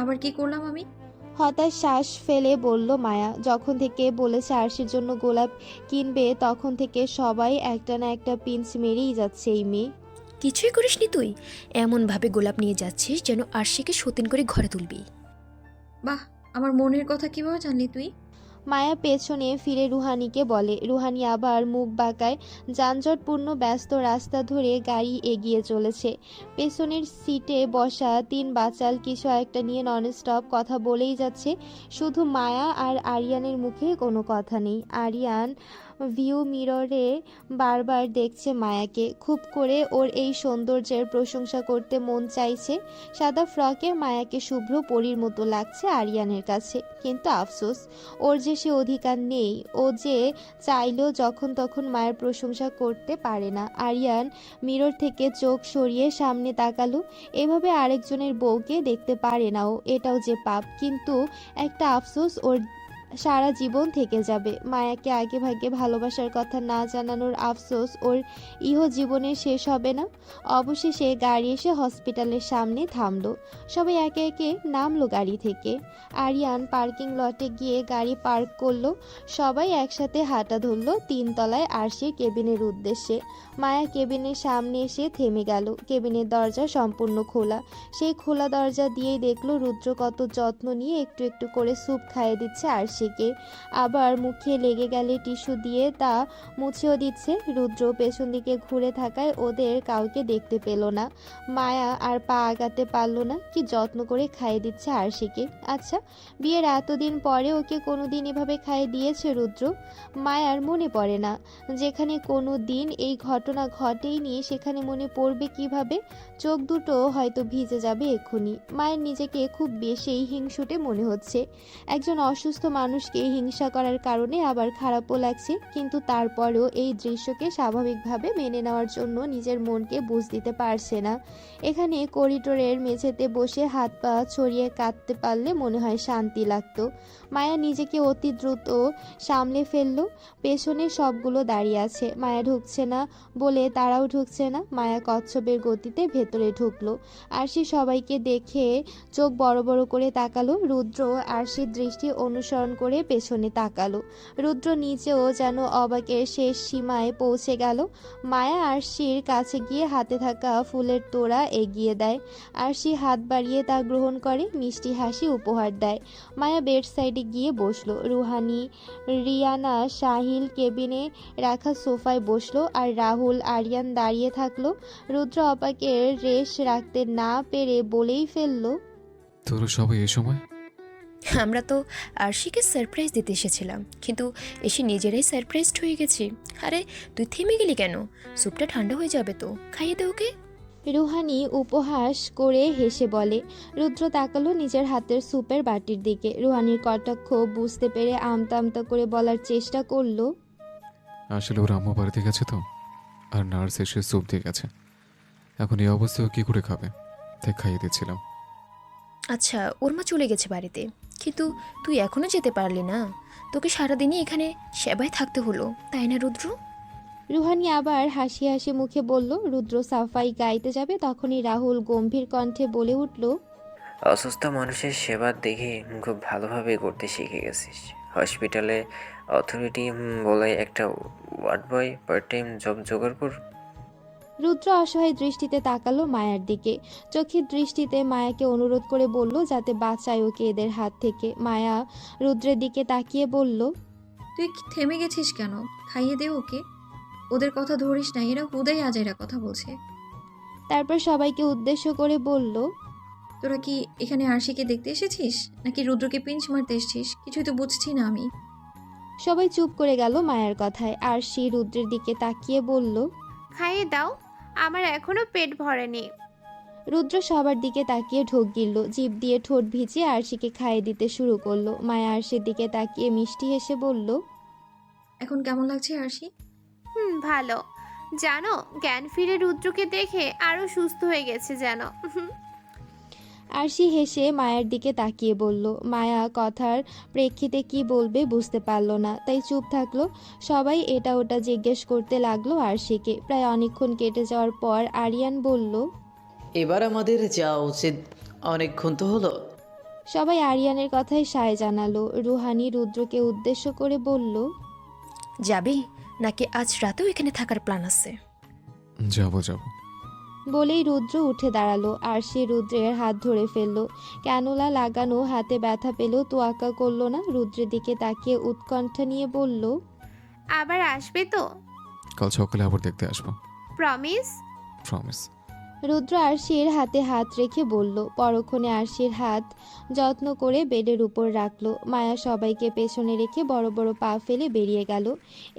আবার কি করলাম আমি? হতাশ শ্বাস ফেলে বলল মায়া। যখন থেকে বলেছে আরশির জন্য গোলাপ কিনবে তখন থেকে সবাই একটা না একটা পিঞ্চ মেরেই যাচ্ছে এই মেয়ে। কিছুই করিসনি তুই, এমনভাবে গোলাপ নিয়ে যাচ্ছিস যেন আরশিকে সতীন করে ঘরে তুলবি। বাহ, আমার মনের কথা কিভাবে জানলি তুই? মায়া পেছনে ফিরে রুহানিকে বলে। রুহানি আবার মুখ বাঁকায়। যানজটপূর্ণ ব্যস্ত রাস্তা ধরে গাড়ি এগিয়ে চলেছে। পেছনের সিটে বসা তিন বাচাল কিছু একটা নিয়ে ননস্টপ কথা বলেই যাচ্ছে। শুধু মায়া আর আরিয়ানের মুখে কোনো কথা নেই। আরিয়ান ভিউ মিররে বারবার দেখছে মায়াকে। খুব করে ওর এই সৌন্দর্যের প্রশংসা করতে মন চাইছে। সাদা ফ্রকে মায়াকে শুভ্র পরীর মতো লাগছে আরিয়ানের কাছে, কিন্তু আফসোস ওর যে সে অধিকার নেই। ও যে চাইলেও যখন তখন মায়ের প্রশংসা করতে পারে না। আরিয়ান মিরর থেকে চোখ সরিয়ে সামনে তাকালো। এভাবে আরেকজনের বউকে দেখতে পারে না ও, এটাও যে পাপ। কিন্তু একটা আফসোস ওর সারা জীবন থেকে যাবে। মায়াকে আগে ভাগে ভালোবাসার কথা না জানানোর আফসোস ওর ইহ জীবনে শেষ হবে না। অবশেষে গাড়ি এসে হসপিটালের সামনে থামলো। সবাই একে একে নামলো গাড়ি থেকে। আরিয়ান পার্কিং লটে গিয়ে গাড়ি পার্ক করলো। সবাই একসাথে হাঁটা ধরলো তিনতলায় আরশির কেবিনের উদ্দেশ্যে। মায়া কেবিনের সামনে এসে থেমে গেল। কেবিনের দরজা সম্পূর্ণ খোলা। সেই খোলা দরজা দিয়েই দেখলো রুদ্র কত যত্ন নিয়ে একটু একটু করে স্যুপ খাইয়ে দিচ্ছে আরশিকে। আবার মুখে লেগে গেলে টিস্যু দিয়ে তা মুছেও দিচ্ছে। রুদ্র পেছন দিকে ঘুরে থাকায় ওদের কাউকে দেখতে পেল না। মায়া আর পা আগাতে পারলো না। কি যত্ন করে খাইয়ে দিচ্ছে আরশিকে। আচ্ছা, বিয়ের এতদিন পরে ওকে কোনোদিন এভাবে খাইয়ে দিয়েছে রুদ্র? মায়ার মনে পড়ে না। যেখানে কোনো দিন এই ঘটনা ঘটেইনি সেখানে মনে পড়বে কিভাবে? চোখ দুটো হয়তো ভিজে যাবে এক্ষুনি। মায়ের নিজেকে খুব বেশি হিংসুটে মনে হচ্ছে। একজন অসুস্থ মানুষকে হিংসা করার কারণে আবার খারাপও লাগছে, কিন্তু তারপরেও এই দৃশ্যকে স্বাভাবিকভাবে মেনে নেওয়ার জন্য নিজের মনকে বুঝ দিতে পারছে না। এখানে করিডোরের মেঝেতে বসে হাত পা ছড়িয়ে কাঁদতে পারলে মনে হয় শান্তি লাগতো। মায়া নিজেকে অতি দ্রুত সামলে ফেললো। পেছনে সবগুলো দাঁড়িয়ে আছে। মায়া ঢুকছে না বলে তারাও ঢুকছে না। মায়া কচ্ছপের গতিতে ভেতরে ঢুকলো। আরশি সবাইকে দেখে চোখ বড় বড় করে তাকালো। রুদ্র আরশির দৃষ্টি অনুসরণ করে পেছনে তাকালো। রুদ্র নিজেও যেন অবাকের শেষ সীমায় পৌঁছে গেল। মায়া আরশির কাছে গিয়ে হাতে থাকা ফুলের তোড়া এগিয়ে দেয়। আরশি হাত বাড়িয়ে তা গ্রহণ করে, মিষ্টি হাসি উপহার দেয়। মায়া বেড সাইডে গিয়ে বসলো। রুহানি, রিয়ানা, সাহিল কেবিনে রাখা সোফায় বসলো আর রাহুল আরিয়ান দাঁড়িয়ে থাকলো। রুদ্র অবাকের রেশ রাখতে না পেরে বলেই ফেললো, তোরা সবাই এই সময়? আমরা তো আরশিকে সারপ্রাইজ দিতে এসেছিলাম, কিন্তু এসে নিজেরাই সারপ্রাইজড হয়ে গেছি। আরে তুই থেমে গেলি কেন? স্যুপটা ঠান্ডা হয়ে যাবে তো, খাইয়ে দে ওকে। রুহানি উপহাস করে হেসে বলে। রুদ্র তাকালো নিজের হাতের স্যুপের বাটির দিকে। রুহানির কটাক্ষ বুঝতে পেরে আমতা আমতা করে বলার চেষ্টা করলো, আসলে ওর আম্মু বাড়িতে গেছে তো, আর নার্স এসে স্যুপ দিয়ে গেছে। এখন এই অবস্থায় ও কী করে খাবে, তাই খাইয়ে দিচ্ছিলাম। আচ্ছা, ওর মা চলে গেছে বাড়িতে, কিন্তু তুই এখনো যেতে পারলি না? তোকে সারাদিনই এখানে সেবায় থাকতে হলো, তাই না রুদ্র? রুহানি আবার হাসি হাসি মুখে বলল। রুদ্র সাফাই গাইতে যাবে তখনই রাহুল গম্ভীর কণ্ঠে বলে উঠল, অসুস্থ মানুষের সেবা দেখে খুব ভালোভাবে করতে শিখে গেছিস। হসপিটালে অথরিটি বলে একটা ward boy part time job জোগাড় কর। রুদ্র অসহায় দৃষ্টিতে তাকালো মায়ার দিকে। চোখের দৃষ্টিতে মায়াকে অনুরোধ করে বলল যাতে বাঁচায় ওকে এদের হাত থেকে। মায়া রুদ্রের দিকে তাকিয়ে বলল, তুই থেমে গেছিস কেন? খাইয়ে দে ওকে। ওদের কথা ধরিস না, এরা হুদাই আজাইরা কথা বলছে। তারপর সবাইকে উদ্দেশ্য করে বলল, তোরা কি এখানে আরশিকে দেখতে এসেছিস নাকি রুদ্রকে পিঞ্চ মারতে এসেছিস? কিছুই তো বুঝছি না আমি। সবাই চুপ করে গেল মায়ার কথায়। আর সে রুদ্রের দিকে তাকিয়ে বলল, খাইয়ে দাও, আমার এখনো পেট ভরেনি। রুদ্র সবার দিকে তাকিয়ে ঢোক গিলল। জিভ দিয়ে ঠোঁট ভিজিয়ে আরশিকে খাইয়ে দিতে শুরু করলো। মায়া আরশির দিকে তাকিয়ে মিষ্টি হেসে বলল, এখন কেমন লাগছে আরশি? ভালো। জানো, জ্ঞান ফিরে রুদ্রকে দেখে আরো সুস্থ হয়ে গেছে যেন। আরশি হেসে মায়ের দিকে তাকিয়ে বলল। মায়া কথার প্রেক্ষিতে কি বলবে বুঝতে পারল না, তাই চুপ থাকলো। সবাই এটা ওটা জিজ্ঞেস করতে লাগলো আরশিকে। প্রায় অনেকক্ষণ কেটে যাওয়ার পর আরিয়ান বলল, এবার আমাদের যাওয়া উচিত, অনেকক্ষণ তো হলো। সবাই আরিয়ানের কথায় সায় জানালো। রুহানি রুদ্রকে উদ্দেশ্য করে বলল, যাবি নাকি আজ রাতেও এখানে থাকার প্ল্যান আছে? যাবো। বলেই রুদ্র উঠে দাঁড়ালো। আর সে রুদ্রের হাত ধরে ফেললো। ক্যানোলা লাগানো হাতে ব্যথা পেলেও তোয়াক্কা করলো না। রুদ্রের দিকে তাকিয়ে উৎকণ্ঠা নিয়ে বলল, আবার আসবে তো? কাল সকালে আবার দেখতে আসবো। প্রমিস? প্রমিস। রুদ্র আরশির হাতে হাত রেখে বলল। পরক্ষণে আরশির হাত যত্ন করে বেডের উপর রাখলো। মায়া সবাইকে পেছনে রেখে বড় বড় পা ফেলে বেরিয়ে গেল।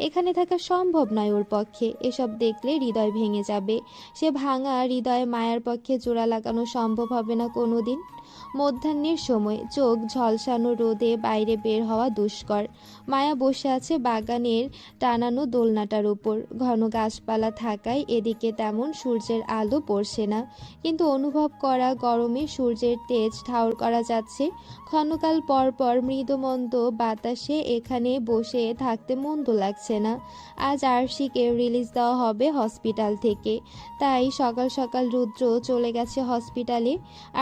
এখানে থাকা সম্ভব নয় ওর পক্ষে। এসব দেখলে হৃদয় ভেঙে যাবে। সে ভাঙা হৃদয়ে মায়ার পক্ষে জোড়া লাগানো সম্ভব হবে না কোনোদিন। মধ্যাহ্নের সময় চোখ ঝলসানো রোদে বাইরে বের হওয়া দুষ্কর। মায়া বসে আছে বাগানের টানানো দোলনাটার উপর। ঘন গাছপালা থাকায় এদিকে তেমন সূর্যের আলো পড়ছে না, কিন্তু অনুভব করা গরমে সূর্যের তেজ ঠাউর করা যাচ্ছে। ক্ষণকাল পর পর মৃদুমন্দ বাতাসে এখানে বসে থাকতে মন্দ লাগছে না। আজ আরশিকে রিলিজ দেওয়া হবে হসপিটাল থেকে, তাই সকাল সকাল রুদ্র চলে গেছে হসপিটালে।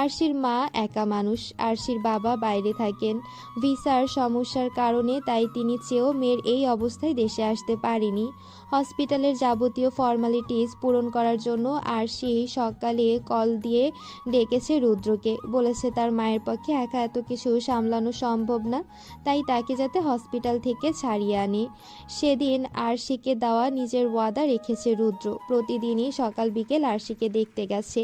আরশির মা একা মানুষ, আরশির বাবা বাইরে থাকেন ভিসার সমস্যার কারণে, তাই তিনি চেয়েও মেয়ের এই অবস্থায় দেশে আসতে পারেনি। হসপিটালের যাবতীয় ফর্মালিটিস পূরণ করার জন্য আরশি সকালে কল দিয়ে ডেকেছে রুদ্রকে। বলেছে তার মায়ের পক্ষে একা এত কিছু সামলানো সম্ভব না, তাই তাকে যাতে হসপিটাল থেকে ছাড়িয়ে আনে। সেদিন আরশিকে দেওয়া নিজের ওয়াদা রেখেছে রুদ্র। প্রতিদিনই সকাল বিকেল আরশিকে দেখতে গেছে।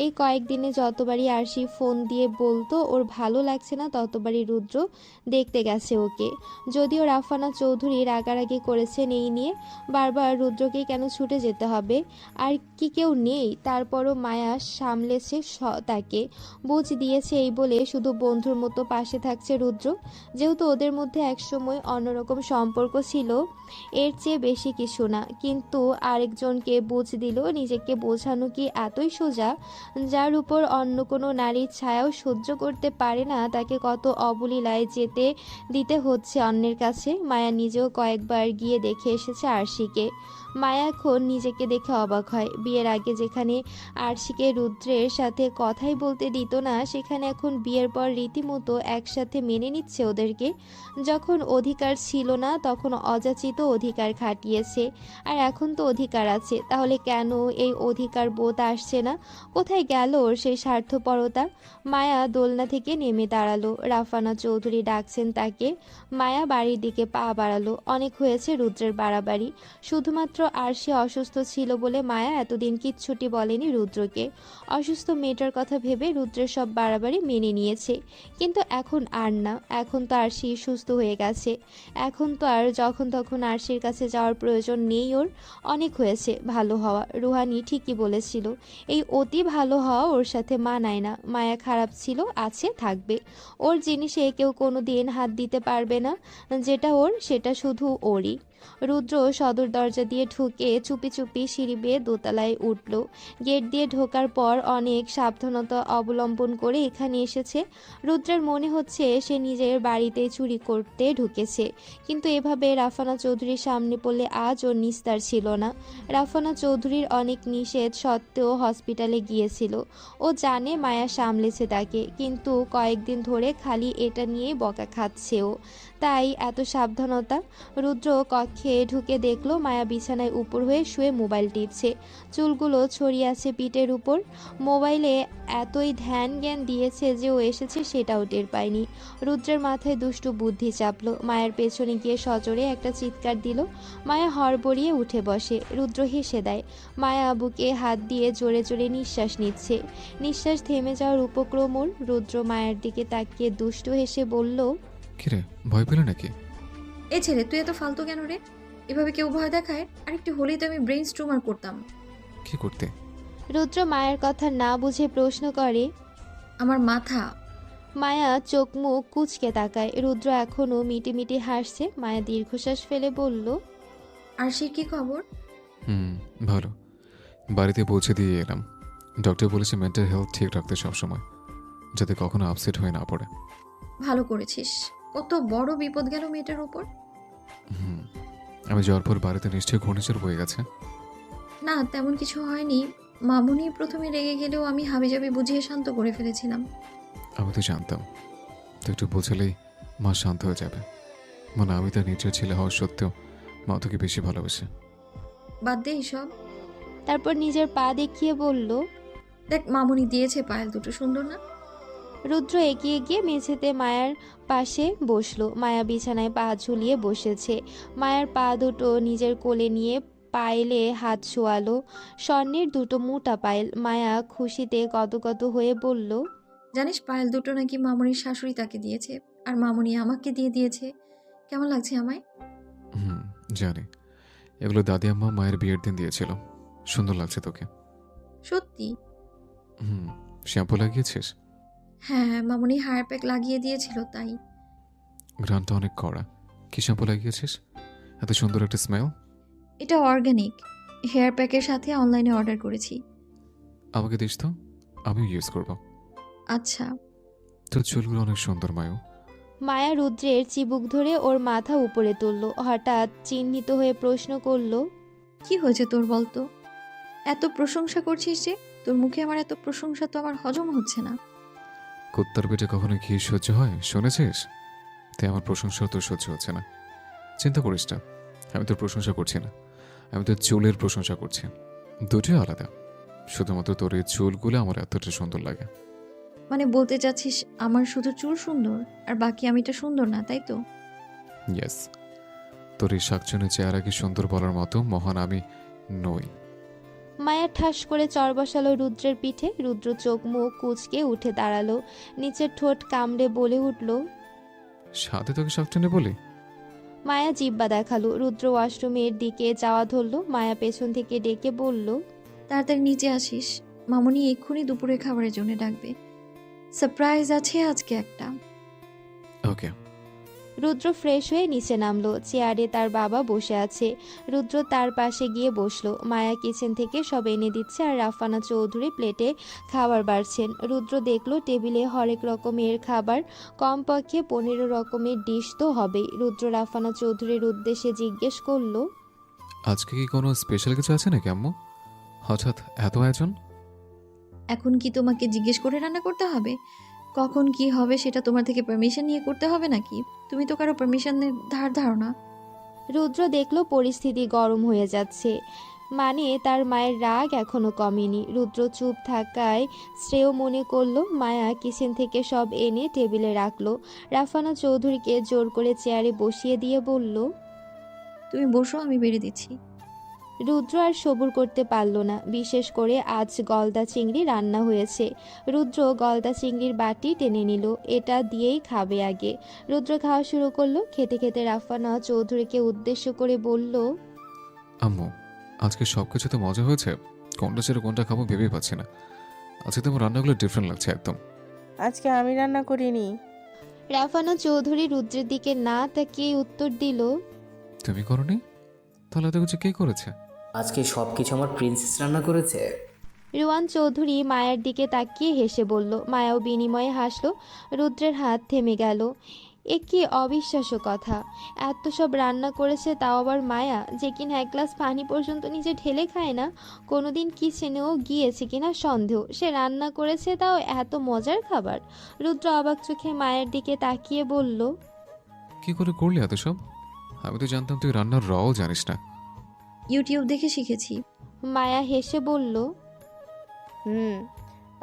এই কয়েকদিনে যতবারই আরশি ফোন দিয়ে বলতো ওর ভালো লাগছে না, ততবারই রুদ্র দেখতে গেছে ওকে। যদিও রাফানা চৌধুরী রাগারাগি করেছেন এই নিয়ে, বারবার রুদ্রকে কেন ছুটে যেতে হবে, আর কি কেউ নেই? তারপরও মায়া সামলেছে তাকে, বুঝ দিয়েছে এই বলে শুধু বন্ধুর মতো পাশে থাকছে রুদ্র। যেহেতু ওদের মধ্যে একসময় অন্যরকম সম্পর্ক ছিল, এর চেয়ে বেশি কিছু না। কিন্তু আরেকজনকে বুঝ দিল নিজেকে বোঝানো কি এতই সোজা? যার উপর অন্য কোনো নারীর ছায়াও সহ্য করতে পারে না, তাকে কত অবলীলায় যেতে দিতে হচ্ছে অন্যের কাছে। মায়া নিজেও কয়েকবার গিয়ে দেখে এসেছে আরশিকে। মায়া এখন নিজেকে দেখে অবাক হয়। বিয়ের আগে যেখানে আরশিকে রুদ্রের সাথে কথাই বলতে দিত না, সেখানে এখন বিয়ের পর রীতিমতো একসাথে মেনে নিচ্ছে ওদেরকে। যখন অধিকার ছিল না তখন অযাচিত অধিকার খাটিয়েছে, আর এখন তো অধিকার আছে, তাহলে কেন এই অধিকার বোধ আসছে না? কোথায় গেল ওর সেই স্বার্থপরতা? মায়া দোলনা থেকে নেমে দাঁড়ালো। রাফানা চৌধুরী ডাকছেন তাকে। মায়া বাড়ির দিকে পা বাড়ালো। অনেক হয়েছে রুদ্রের বাড়াবাড়ি। শুধুমাত্র আরশি অসুস্থ ছিল বলে মায়া এতদিন কিচ্ছুটি বলেনি রুদ্রকে। অসুস্থ মেয়েটার কথা ভেবে রুদ্রের সব বাড়াবাড়ি মেনে নিয়েছে। কিন্তু এখন আর না, এখন তো আরশি সুস্থ হয়ে গেছে। এখন তো আর যখন তখন আরশির কাছে যাওয়ার প্রয়োজন নেই ওর। অনেক হয়েছে ভালো হওয়া। রুহানি ঠিকই বলেছিল, এই অতি ভালো হওয়া ওর সাথে মানায় না। মায়া খারাপ ছিল, আছে, থাকবে। ওর জিনিসে কেউ কোনো দিন হাত দিতে পারবে না। যেটা ওর সেটা শুধু ওরই। রুদ্র সদর দরজা দিয়ে ঢুকে চুপি চুপি সিঁড়ি বেয়ে দোতলায় উঠল। গেট দিয়ে ঢোকার পর অনেক সাবধানতা অবলম্বন করে এখানে এসেছে। রুদ্রের মনে হচ্ছে সে নিজের বাড়িতে চুরি করতে ঢুকেছে। কিন্তু এভাবে রাফানা চৌধুরীর সামনে পড়লে আজ ওর নিস্তার ছিল না। রাফানা চৌধুরীর অনেক নিষেধ সত্ত্বেও হসপিটালে গিয়েছিল। ও জানে মায়া সামলেছে তাকে, কিন্তু কয়েকদিন ধরে খালি এটা নিয়েই বকা খাচ্ছে ও। তাই এত সাবধানতা। রুদ্র কক্ষে ঢুকে দেখলো মায়া বিছানায় উপর হয়ে শুয়ে মোবাইল টিপছে। চুলগুলো ছড়িয়ে আছে পিঠের উপর। মোবাইলে এতই ধ্যান জ্ঞান দিয়েছে যে ও এসেছে সেটাও টের পায়নি। রুদ্রের মাথায় দুষ্টু বুদ্ধি চাপলো। মায়ের পেছনে গিয়ে সজোরে একটা চিৎকার দিল। মায়া হড়বড়িয়ে উঠে বসে। রুদ্র হেসে দেয়। মায়া বুকে হাত দিয়ে জোরে জোরে নিঃশ্বাস নিচ্ছে। নিঃশ্বাস থেমে যাওয়ার উপক্রম ওর। রুদ্র মায়ের দিকে তাকিয়ে দুষ্টু হেসে বলল, কিরে, ভয় পেলে নাকি? এ ছেলে, তুই এত ফালতু কেন রে? এভাবে কেউ ভয় দেখায়? আর একটু হলেই তো আমি ব্রেন স্ট্রোমার করতাম। কি করতে? রুদ্র মায়ের কথা না বুঝে প্রশ্ন করে। আমার মাথা। মায়া চোখ মুখ কুঁচকে তাকায়। রুদ্র এখনো মিটিমিটি হাসছে। মায়া দীর্ঘশ্বাস ফেলে বলল, আরশির কি খবর? ভালো। বাড়িতে পৌঁছে দিয়ে এলাম। ডক্টর বলেছে মেন্টাল হেলথ ঠিক রাখতে সবসময়, যাতে কখনো আপসেট হয়ে না পড়ে। ভালো করেছিস। কত বড় বিপদ গেল মেয়েটার উপর। হুম, আমি যাওয়ার পর বাড়িতে নিশ্চয়ই ঘূর্ণিঝড় বয়ে গেছে। না, তেমন কিছু হয়নি। মামুনি প্রথমে রেগে গেলেও আমি হাবিজাবি বুঝিয়ে শান্ত করে ফেলেছিলাম। আমি তো জানতাম। তো একটু বোঝালেই মা শান্ত হয়ে যাবে। মানে আমি তার নিজের ছেলে হওয়া সত্ত্বেও মা তোকে বেশি ভালোবাসে। বাদ দে এসব। তারপর নিজের পা দেখিয়ে বলল। দেখ মামুনি দিয়েছে পায়েল দুটো, সুন্দর না? রুদ্র এগিয়ে গিয়ে মেঝেতে মায়ার পাশে বসলো। মায়া বিছানায় পা ঝুলিয়ে বসেছে। মায়ার পা দুটো নিজের কোলে নিয়ে পায়েলে হাত শোয়ালো। স্বর্ণের দুটো মোটা পায়েল। মায়া খুশিতে গদগদ হয়ে বলল। জানিস পায়েল দুটো নাকি মামুনির শাশুড়ি তাকে দিয়েছে, আর মামুনি আমাকে দিয়ে দিয়েছে। কেমন লাগছে আমায়? হুম, জানি। এগুলো দাদি আম্মা মায়ের বিয়ের দিন দিয়েছিল। সুন্দর লাগছে তোকে। সত্যি? হুম। শ্যাম্পু লাগিয়েছিস? হ্যাঁ, মামুনি হায়ার প্যাক লাগিয়ে দিয়েছিল তাই। ঘ্রাণটা অনেক কড়া। কি শ্যাম্পু লাগিয়েছিস? এত সুন্দর একটা স্মেল। এটা অর্গানিক হেয়ার প্যাকের সাথে অনলাইনে অর্ডার করেছি। আমাকে দিস তো, আমিও ইউজ করব। আচ্ছা। তোর চুলগুলো অনেক সুন্দর মায়ু। মায়া রুদ্রের চিবুক ধরে ওর মাথা উপরে তুলল। হঠাৎ চিহ্নিত হয়ে প্রশ্ন করল। কি হয়েছে তোর বলতো? এত প্রশংসা করছিস যে, তোর মুখে আমার এত প্রশংসা তো আমার হজম হচ্ছে না। কুত্তার পেটে কখনো ঘি সহ্য হয় শুনেছিস? তাই আমার প্রশংসাও তোর সহ্য হচ্ছে না। চিন্তা করিস না, আমি তোর প্রশংসা করছি না, আমি তোর চুলের প্রশংসা করছি। দুটোই আলাদা। শুধুমাত্র তোর এই চুলগুলো আমার এতটা সুন্দর লাগে। মানে বলতে চাচ্ছিস আমার শুধু চুল সুন্দর আর বাকি আমিটা সুন্দর না, তাই তো? ইয়েস, তোর এই শাকচুনি চেহারা কি সুন্দর বলার মতো মহান আমি নই। মায়া ঠাস করে চর বসালো রুদ্রের পিঠে। রুদ্র চোখ মুখ কুঁচকে উঠে দাঁড়ালো। নিচের ঠোঁট কামড়ে বলে উঠল। সাথে তোকে শাকচুনি বলি? মায়া জিব্বা দেখালো। রুদ্র ওয়াশরুমের দিকে যাওয়া ধরলো। মায়া পেছন থেকে ডেকে বলল। তাড়াতাড়ি নিচে আসিস, মামুনি এক্ষুনি দুপুরে খাবারের জন্য ডাকবে। সারপ্রাইজ আছে আজকে একটা। ওকে। রুদ্র ফ্রেশ হয়ে নিচে নামলো। চেয়ারে তার বাবা বসে আছে। রুদ্র তার পাশে গিয়ে বসলো। মায়া কিচেন থেকে সব এনে দিচ্ছে আর রাফানা চৌধুরী প্লেটে খাবার বাড়ছেন। রুদ্র দেখলো টেবিলে হরেক রকমের খাবার, কমপক্ষে 15 রকমের ডিশ তো হবেই। রুদ্র রাফানা চৌধুরীর উদ্দেশ্যে জিজ্ঞেস করলো। আজকে কি কোনো স্পেশাল কিছু আছে নাকি আম্মু? হঠাৎ এত আয়োজন? এখন কি তোমাকে জিজ্ঞেস করে রান্না করতে হবে? কখন কি হবে সেটা তোমার থেকে পারমিশন নিয়ে করতে হবে নাকি? তুমি তো কারো পারমিশনের ধার না। রুদ্র দেখলো পরিস্থিতি গরম হয়ে যাচ্ছে, মানে তার মায়ের রাগ এখনো কমেনি। রুদ্র চুপ থাকায় শ্রেয় মনে করলো। মায়া কিচেন থেকে সব এনে টেবিলে রাখলো। রাফানা চৌধুরীকে জোর করে চেয়ারে বসিয়ে দিয়ে বলল। তুমি বসো, আমি বেড়ে দিচ্ছি। রুদ্র আর সবুর করতে পারল না। বিশেষ করে আজ গলদা চিংড়ি রান্না হয়েছে। রুদ্র গলদা চিংড়ির বাটি টেনে নিল। এটা দিয়েই খাবে আগে। রুদ্র খাওয়া শুরু করলো। খেতে খেতে রাফানা চৌধুরীকে উদ্দেশ্য করে বলল। আম্মু, আজকে সব কিছু তো মজা হয়েছে, কোনটা ছেড়ে কোনটা খাবো ভেবেই পাচ্ছি না। আজকে তোমার রান্নাগুলো ডিফারেন্ট লাগছে একদম। আজকে আমি রান্না করিনি। রাফানা চৌধুরী রুদ্রের দিকে না তাকিয়ে উত্তর দিল। তুমি করনি? তাহলে এত কিছু কে করেছে? আজকে সব কিছু আমার প্রিন্সেস রান্না করেছে। রুয়ান চৌধুরী মায়ের দিকে তাকিয়ে হেসে বলল। মায়াও বিনিময়ে হাসলো। রুদ্রের হাত থেমে গেল। এ কি অবিশ্বাস্য কথা! এত সব রান্না করেছে, তাও আবার মায়া, যে কিনা এক গ্লাস পানি পর্যন্ত নিজে ঢেলে খায় না। কোনোদিন কিচেনেও গিয়েছে কিনা সন্দেহ। সে রান্না করেছে, তাও এত মজার খাবার। রুদ্র অবাক চোখে মায়ের দিকে তাকিয়ে বলল। কি করে করলে এত সব? আমি তো জানতাম তুই রান্নার রও জানিস না। ইউটিউব দেখে শিখেছি। মায়া হেসে বলল।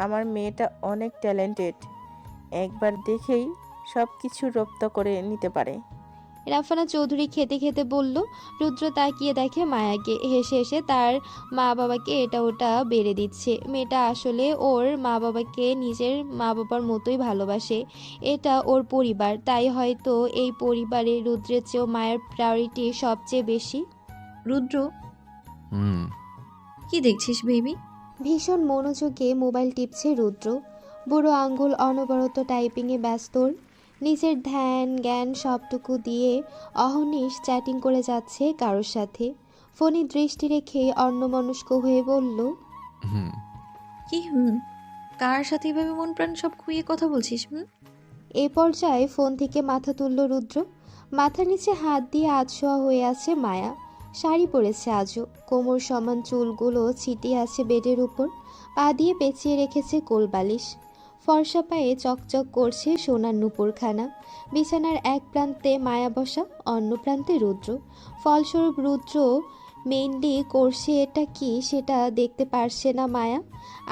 আমার মেয়েটা অনেক ট্যালেন্টেড, একবার দেখেই সব কিছু রপ্ত করে নিতে পারে। রাফানা চৌধুরী খেতে খেতে বলল। রুদ্র তাকিয়ে দেখে মায়াকে। হেসে হেসে তার মা বাবাকে এটা ওটা বেড়ে দিচ্ছে। মেয়েটা আসলে ওর মা বাবাকে নিজের মা বাবার মতোই ভালোবাসে। এটা ওর পরিবার, তাই হয়তো এই পরিবারে রুদ্রের চেয়েও মায়ের প্রায়োরিটি সবচেয়ে বেশি। রুদ্র, হুম। কি দেখছিস বেবি? ভীষণ মনোযোগে মোবাইল টিপছে রুদ্র। বুড়ো আঙ্গুল অনবরত টাইপিংয়ে ব্যস্ত। নিজের ধ্যান জ্ঞান সবটুকু দিয়ে অহর্নিশ চ্যাটিং করে যাচ্ছে কারোর সাথে। ফোনে দৃষ্টি রেখে অন্যমনস্ক হয়ে বলল। হুম। কি কার সাথে এভাবে মন প্রাণ সব খুইয়ে কথা বলছিস? এ পর্যায়ে ফোন থেকে মাথা তুলল রুদ্র। মাথার নিচে হাত দিয়ে আধশোয়া হয়ে আছে মায়া। শাড়ি পরেছে আজও। কোমর সমান চুলগুলো ছিটিয়ে আছে বেডের উপর। পা দিয়ে পেঁচিয়ে রেখেছে কোলবালিশ। ফর্সা পায়ে চকচক করছে সোনার নুপুরখানা। বিছানার এক প্রান্তে মায়া বসা, অন্য প্রান্তে রুদ্র। ফলস্বরূপ রুদ্র মেইনলি করছে এটা কি সেটা দেখতে পারছে না মায়া।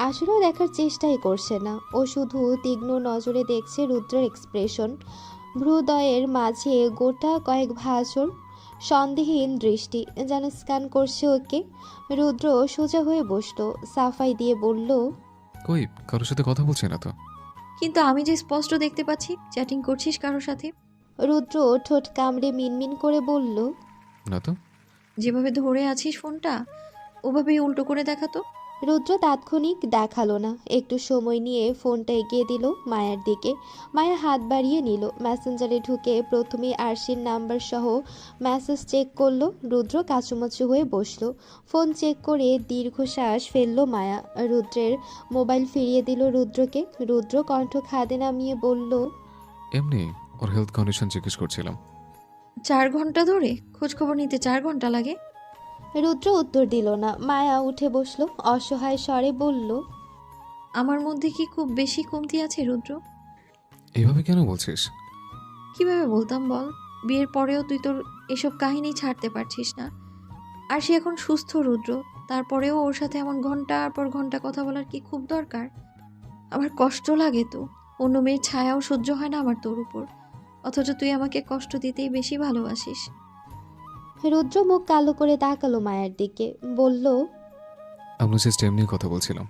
আসলেও দেখার চেষ্টাই করছে না, ও শুধু তীক্ষ্ণ নজরে দেখছে রুদ্রের এক্সপ্রেশন। ভ্রুদয়ের মাঝে গোটা কয়েক ভাঁজর সন্দেহহীন দৃষ্টি যেন স্ক্যান করছে ওকে। রুদ্র সোজা হয়ে বসলো, সাফাই দিয়ে বলল, কই, কারোর সাথে কথা বলছি না তো। কিন্তু আমি যে স্পষ্ট দেখতে পাচ্ছি চ্যাটিং করছিস কারোর সাথে। রুদ্র ঠোঁট কামড়ে মিনমিন করে বলল, না তো। যেভাবে ধরে আছিস ফোনটা ওভাবেই উল্টো করে দেখাতো। রুদ্র তাৎক্ষণিক দেখালো না, একটু সময় নিয়ে ফোনটা এগিয়ে দিল মায়ার দিকে। মায়া হাত বাড়িয়ে নিল, মেসেঞ্জারে ঢুকে প্রথমেই আরশির নাম্বার সহ মেসেজ চেক করলো। রুদ্র কাচুমাচু হয়ে বসলো, ফোন চেক করে দীর্ঘশ্বাস ফেললো মায়া। রুদ্রের মোবাইল ফিরিয়ে দিল রুদ্রকে। রুদ্র কণ্ঠ খাদে নামিয়ে বলল, এমনি ওর হেলথ কন্ডিশন জিজ্ঞেস করছিলাম। 4 ঘন্টা ধরে খোঁজখবর নিতে 4 ঘন্টা লাগে? রুদ্র উত্তর দিল না। মায়া উঠে বসলো, অসহায় স্বরে বলল, আমার মধ্যে কি খুব বেশি কমতি আছে রুদ্র? এইভাবে কেন বলছিস? কিভাবে বলতাম বল? বিয়ের পরেও তুই তোর এসব কাহিনী ছাড়তে পারছিস না। আর সে এখন সুস্থ রুদ্র, তারপরেও ওর সাথে এমন ঘন্টার পর ঘন্টা কথা বলার কি খুব দরকার? আমার কষ্ট লাগে তো, অন্য মেয়ের ছায়াও সহ্য হয় না আমার তোর উপর, অথচ তুই আমাকে কষ্ট দিতেই বেশি ভালোবাসিস। রুদ্র মুখ কালো করে তাকালো মায়ের দিকে, বলল, আমরা জাস্ট এমনি কথা বলছিলাম।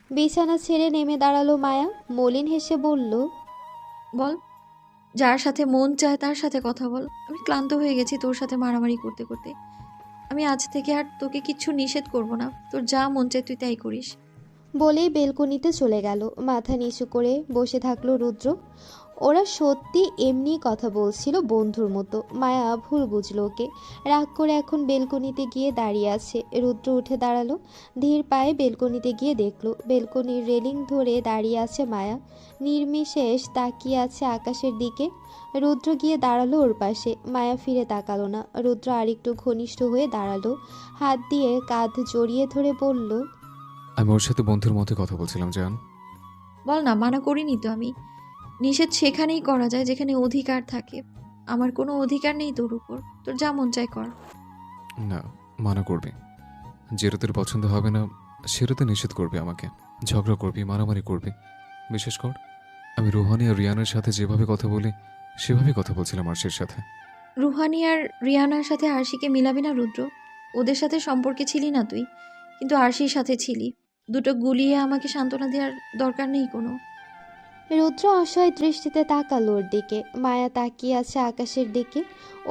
বিছানা ছেড়ে নেমে দাঁড়ালো মায়া, মলিন হেসে বলল, বল, যার সাথে মন চায় তার সাথে কথা বল। আমি ক্লান্ত হয়ে গেছি তোর সাথে মারামারি করতে করতে। আমি আজ থেকে আর তোকে কিচ্ছু নিষেধ করব না, তোর যা মন চায় তুই তাই করিস। বলেই বেলকনিতে চলে গেল। মাথা নিচু করে বসে থাকলো রুদ্র। ওরা সত্যি এমনি কথা বলছিল বন্ধুর মতো। মায়া ভুল বুঝলো ওকে, রাগ করে এখন বেলকনিতে গিয়ে দাঁড়িয়ে আছে। রুদ্র উঠে দাঁড়ালো, ধীর পায়ে বেলকনিতে গিয়ে দেখলো বেলকনির রেলিং ধরে দাঁড়িয়ে আছে মায়া, নির্বিশেষ তাকিয়ে আছে আকাশের দিকে। রুদ্র গিয়ে দাঁড়ালো ওর পাশে। মায়া ফিরে তাকালো না। রুদ্র আরেকটু ঘনিষ্ঠ হয়ে দাঁড়ালো, হাত দিয়ে কাঁধ জড়িয়ে ধরে বলল, আমি ওর সাথে বন্ধুর মতো কথা বলছিলাম জান। বল না, মানা করিনি তো আমি। নিষেধ সেখানেই করা যায় যেখানে অধিকার থাকে। আমার কোনো অধিকার নেই তোর উপর, তোর যা মন চায় কর। না, মানা করবি। যেটা তোর পছন্দ হবে না সেটাতে নিষেধ করবি আমাকে, ঝগড়া করবি, মারামারি করবি। বিশেষ কর আমি রুহানি আর রিয়ানের সাথে যেভাবে কথা বলি সেভাবেই কথা বলছিলাম আরশির সাথে। রুহানি আর রিয়ানার সাথে আরশিকে মিলাবি না রুদ্র। ওদের সাথে সম্পর্কে ছিলি না তুই, কিন্তু আরশির সাথে ছিলি। দুটো গুলিয়ে আমাকে সান্ত্বনা দেওয়ার দরকার নেই কোনো। রুদ্র অসহায় দৃষ্টিতে তাকালো ওর দিকে। মায়া তাকিয়ে আছে আকাশের দিকে,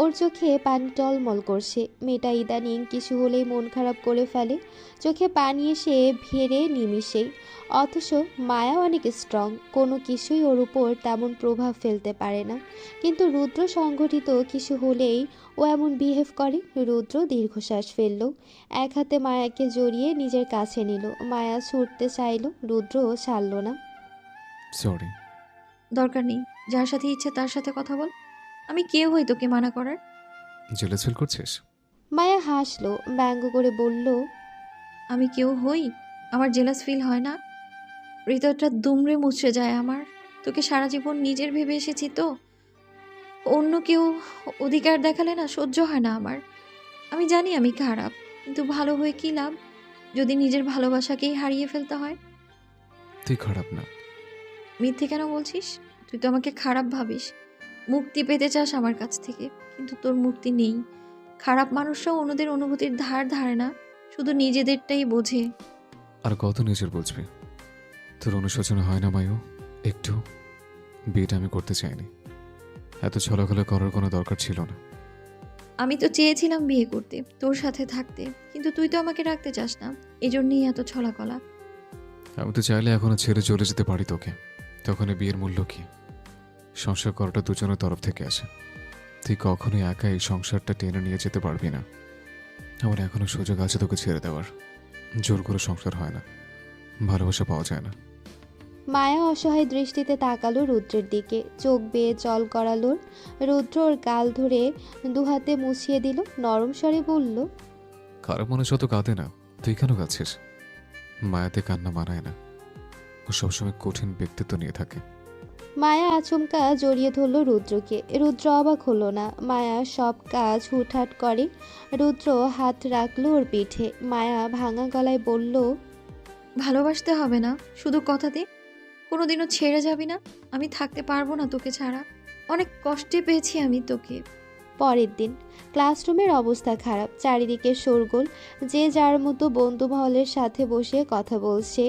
ওর চোখে পানি টলমল করছে। মেয়েটা ইদানিং কিছু হলেই মন খারাপ করে ফেলে, চোখে পানি এসে ভেড়ে নিমিষেই। অথচ মায়া অনেক স্ট্রং, কোনো কিছুই ওর উপর তেমন প্রভাব ফেলতে পারে না। কিন্তু রুদ্র সংগঠিত কিছু হলেই ও এমন বিহেভ করে। রুদ্র দীর্ঘশ্বাস ফেলল, এক হাতে মায়াকে জড়িয়ে নিজের কাছে নিল। মায়া ছুটতে চাইল, রুদ্র ছাড়ল না। সরি। দরকার নেই, যার সাথে ইচ্ছে তার সাথে কথা বল। আমি কে হই তোকে মানা করার? জেলাস ফিল করছিস? মায়া হাসলো, ব্যঙ্গ করে বলল, আমি কেউ হই? আমার জেলাস ফিল হয় না? হৃদয়টা দুমড়ে মুচড়ে যায় আমার। তোকে সারা জীবন নিজের ভেবে এসেছি তো, অন্য কেউ অধিকার দেখালে না সহ্য হয় না আমার। আমি জানি আমি খারাপ, কিন্তু ভালো হয়ে কী লাভ যদি নিজের ভালোবাসাকেই হারিয়ে ফেলতে হয়? তুই খারাপ না। মিথ্যে কেন বলছিস? তুই তো আমাকে খারাপ ভাবিস, মুক্তি পেতে চাস আমার কাছ থেকে, কিন্তু তোর মুক্তি নেই। খারাপ মানুষরাও অন্যদের অনুভূতির ধার ধারে না, শুধু নিজেদেরটাই বোঝে। আর কত নিজের বুঝবি? তোর অনুশোচনা হয় না মায়ু একটু? বিয়েটা আমি করতে চাইনি, এত ছলাঘলা করার কোনো দরকার ছিল না। আমি তো চেয়েছিলাম বিয়ে করতে, তোর সাথে থাকতে, কিন্তু তুই তো আমাকে রাখতে চাস না, এজন্যই এত ছলাকলা। আমি তো চাইলে এখনো ছেড়ে চলে যেতে পারি তোকে। তখন এই বিয়ের মূল্য কি? সংসার করাটা দুজনের তরফ থেকে আসে। তুই কখনোই একা এই সংসারটা টেনে নিয়ে যেতে পারবি না। আমার এখনো সুযোগ আছে তোকে ছেড়ে দেওয়ার। জোর করে সংসার হয় না, ভালোবাসা পাওয়া যায় না। মায়া অসহায় দৃষ্টিতে তাকালো রুদ্রের দিকে, চোখ বেয়ে জল গড়ালো। রুদ্র ওর গাল ধরে দুহাতে মুছিয়ে দিল, নরম স্বরে বলল, খারাপ মানুষ অত কাঁদে না, তুই কেন কাঁদছিস? মায়াতে কান্না মানায় না। ও সবসময় কঠিন ব্যক্তিত্ব নিয়ে থাকে। মায়া আচমকা জড়িয়ে ধরল রুদ্রকে। রুদ্র অবাক হলো না। মায়া সব কাজ হুটহাট করে। রুদ্র হাত রাখলো ওর পিঠে। মায়া ভাঙা গলায় বলল, ভালোবাসতে হবে না, শুধু কথাতে। কোনোদিনও ছেড়ে যাবি না। আমি থাকতে পারবো না তোকে ছাড়া। অনেক কষ্টে পেয়েছি আমি তোকে। পরের দিন ক্লাসরুমের অবস্থা খারাপ, চারিদিকে শোরগোল। যে যার মতো বন্ধুমহলের সাথে বসে কথা বলছে।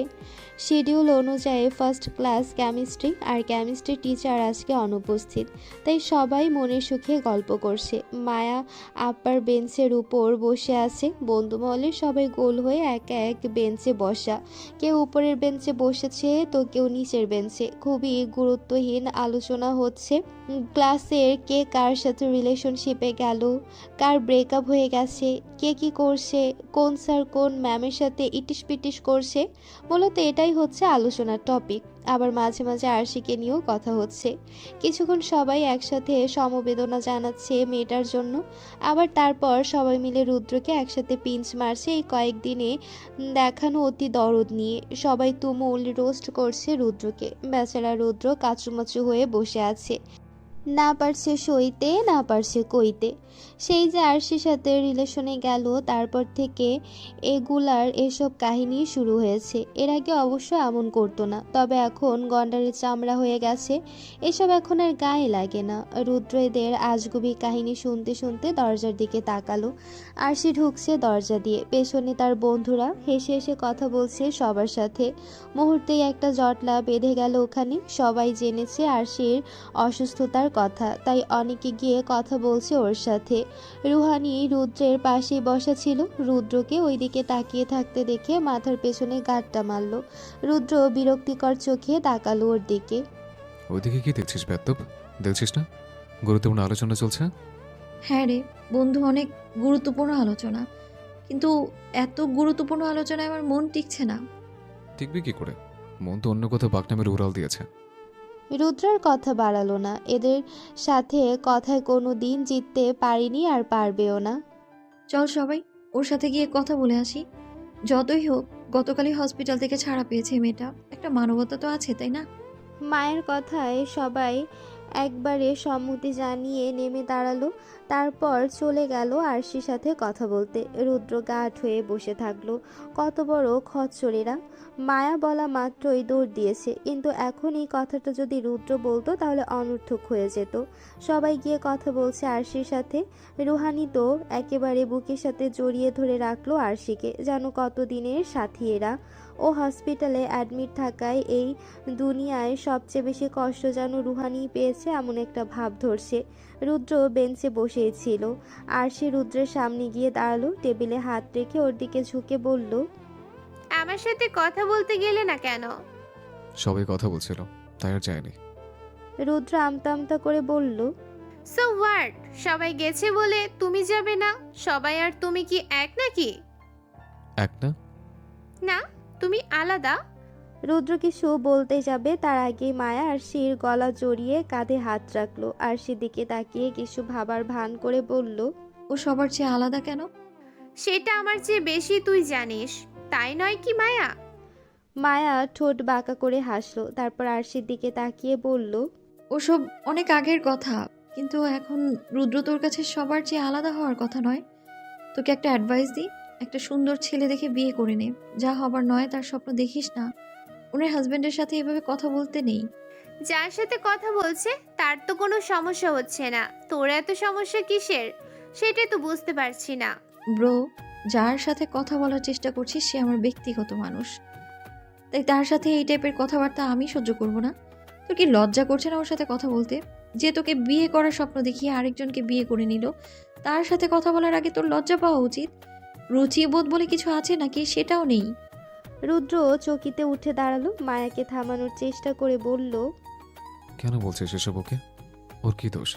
শিডিউল অনুযায়ী ফার্স্ট ক্লাস কেমিস্ট্রি, আর কেমিস্ট্রি টিচার আজকে অনুপস্থিত, তাই সবাই মনের সুখে গল্প করছে। মায়া আপার বেঞ্চের উপর বসে আছে। বন্ধুমহলের সবাই গোল হয়ে এক এক বেঞ্চে বসা। কেউ উপরের বেঞ্চে বসেছে তো কেউ নিচের বেঞ্চে। খুবই গুরুত্বহীন আলোচনা হচ্ছে। ক্লাসের কে কার সাথে রিলেশনশিপে গেল, কার ব্রেকআপ হয়ে গেছে, কে কি করছে, কোন স্যার কোন ম্যামের সাথে ইটিস পিটিস করছে। মূলত এটাই হচ্ছে আলোচনার টপিক। আবার মাঝে মাঝে আরশিকে নিয়েও কথা হচ্ছে। কিছুক্ষণ সবাই একসাথে সমবেদনা জানাচ্ছে মেয়েটার জন্য। আবার তারপর সবাই মিলে রুদ্রকে একসাথে পিঞ্চ মারছে এই কয়েকদিনে দেখানো অতি দরদ নিয়ে। সবাই তুমুল রোস্ট করছে রুদ্রকে। বেচারা রুদ্র কাচুমাচু হয়ে বসে আছে, না পারছে সইতে, না পারছে কইতে। সেই যে আরশির সাথে রিলেশনে গেল, তারপর থেকে এসব কাহিনী শুরু হয়েছে। এর আগে অবশ্য এমন করতো না, তবে এখন গন্ডারের চামড়া হয়ে গেছে। এসব এখন আর গায়ে লাগে না। রুদ্র এদের আজগুবি কাহিনী শুনতে শুনতে দরজার দিকে তাকালো। আরশি ঢুকছে দরজা দিয়ে। পেছনে তার বন্ধুরা হেসে হেসে কথা বলছে সবার সাথে। মুহূর্তেই একটা জটলা বেঁধে গেল ওখানে। সবাই জেনেছে আরশির অসুস্থতার কথা, তাই অনেকে গিয়ে কথা বলছে ওর সাথে। রুহানি রুদ্রের পাশেই বসা ছিল। রুদ্রকে ওইদিকে তাকিয়ে থাকতে দেখে মাথার পেছনে গাঁটটা মারল। রুদ্র বিরক্তিকর চোখে তাকালো ওর দিকে। ওইদিকে কি দেখছিস বেয়াদ্দপ? দেখছিস না গুরুত্বপূর্ণ আলোচনা চলছে? হ্যাঁ রে বন্ধু, অনেক গুরুত্বপূর্ণ আলোচনা, কিন্তু এত গুরুত্বপূর্ণ আলোচনায় আমার মন টিকছে না। টিকবে কি করে? মন তো অন্য কোথাও বাকনামের উড়াল দিয়েছে। রুদ্রার কথা বাড়ালো না। এদের সাথে কথায় কোনো দিন জিততে পারিনি, আর পারবেও না। চল সবাই ওর সাথে গিয়ে কথা বলে আসি। যতই হোক গতকালই হসপিটাল থেকে ছাড়া পেয়েছে মেয়েটা, একটা মানবতা তো আছে, তাই না? মায়ের কথায় সবাই একবারে সম্মতি জানিয়ে নেমে দাঁড়ালো। তারপর চলে গেল আরশির সাথে কথা বলতে। রুদ্র গাঢ় হয়ে বসে থাকলো। কত বড় খচ্চরেরা! মায়া বলা মাত্রই দৌড় দিয়েছে, কিন্তু এখন এই কথাটা যদি রুদ্র বলতো তাহলে অনর্থক হয়ে যেত। সবাই গিয়ে কথা বলছে আরশির সাথে। রুহানি তো একেবারে বুকের সাথে জড়িয়ে ধরে রাখলো আরশিকে, যেন কতদিনের সাথী এরা। ও হসপিটালে অ্যাডমিট থাকায় এই দুনিয়ায় সবচেয়ে বেশি কষ্ট যেন রুহানি পেয়েছে এমন একটা ভাব ধরছে। রুদ্র বেঞ্চে বসেই ছিল। আরশি রুদ্রের সামনে গিয়ে দাঁড়ালো। টেবিলে হাত রেখে ওর দিকে ঝুঁকে বলল, আমার সাথে কথা বলতে গেলে না কেন? সবাই কথা বলছিল, তাই আর যায়নি। রুদ্র আমতা আমতা করে বলল, সো হোয়াট, সবাই গেছে বলে তুমি যাবে না? সবাই আর তুমি কি এক নাকি? এক না? না, তুমি আলাদা। রুদ্র কিছু বলতে যাবে তার আগেই মায়া আরশির গলা জড়িয়ে কাঁধে হাত রাখলো। আরশির দিকে তাকিয়ে কিছু ভাবার ভান করে বলল, ও সবার চেয়ে আলাদা কেন? সেটা আমার চেয়ে বেশি তুই জানিস, তাই নয় কি মায়া? মায়া ঠোঁট বাঁকা করে হাসলো। তারপর আরশির দিকে তাকিয়ে বলল, ওসব অনেক আগের কথা, কিন্তু এখন রুদ্র তোর কাছে সবার চেয়ে আলাদা হওয়ার কথা নয়। তোকে একটা অ্যাডভাইস দিই, একটা সুন্দর ছেলে দেখে বিয়ে করে নে। যা হবার নয় তার স্বপ্ন দেখিস না। ওনার হাজবেন্ডের সাথে এভাবে কথা বলতে নেই। যার সাথে কথা বলছে তার তো কোনো সমস্যা হচ্ছে না, তোর এত সমস্যা কিসের সেটাই তো বুঝতে পারছি না। ব্রো, যার সাথে কথা বলার চেষ্টা করছিস সে আমার ব্যক্তিগত মানুষ, তাই তার সাথে এই টাইপের কথাবার্তা আমি সহ্য করব না। তোর কি লজ্জা করছে না ওর সাথে কথা বলতে? যে তোকে বিয়ে করার স্বপ্ন দেখিয়ে আরেকজনকে বিয়ে করে নিল, তার সাথে কথা বলার আগে তোর লজ্জা পাওয়া উচিত। রুচিবোধ বলে কিছু আছে নাকি সেটাও নেই। রুদ্র চকিতে উঠে দাঁড়ালো। মায়াকে থামানোর চেষ্টা করে বলল, কেন বলছিস এসব ওকে? ওর কি দোষ?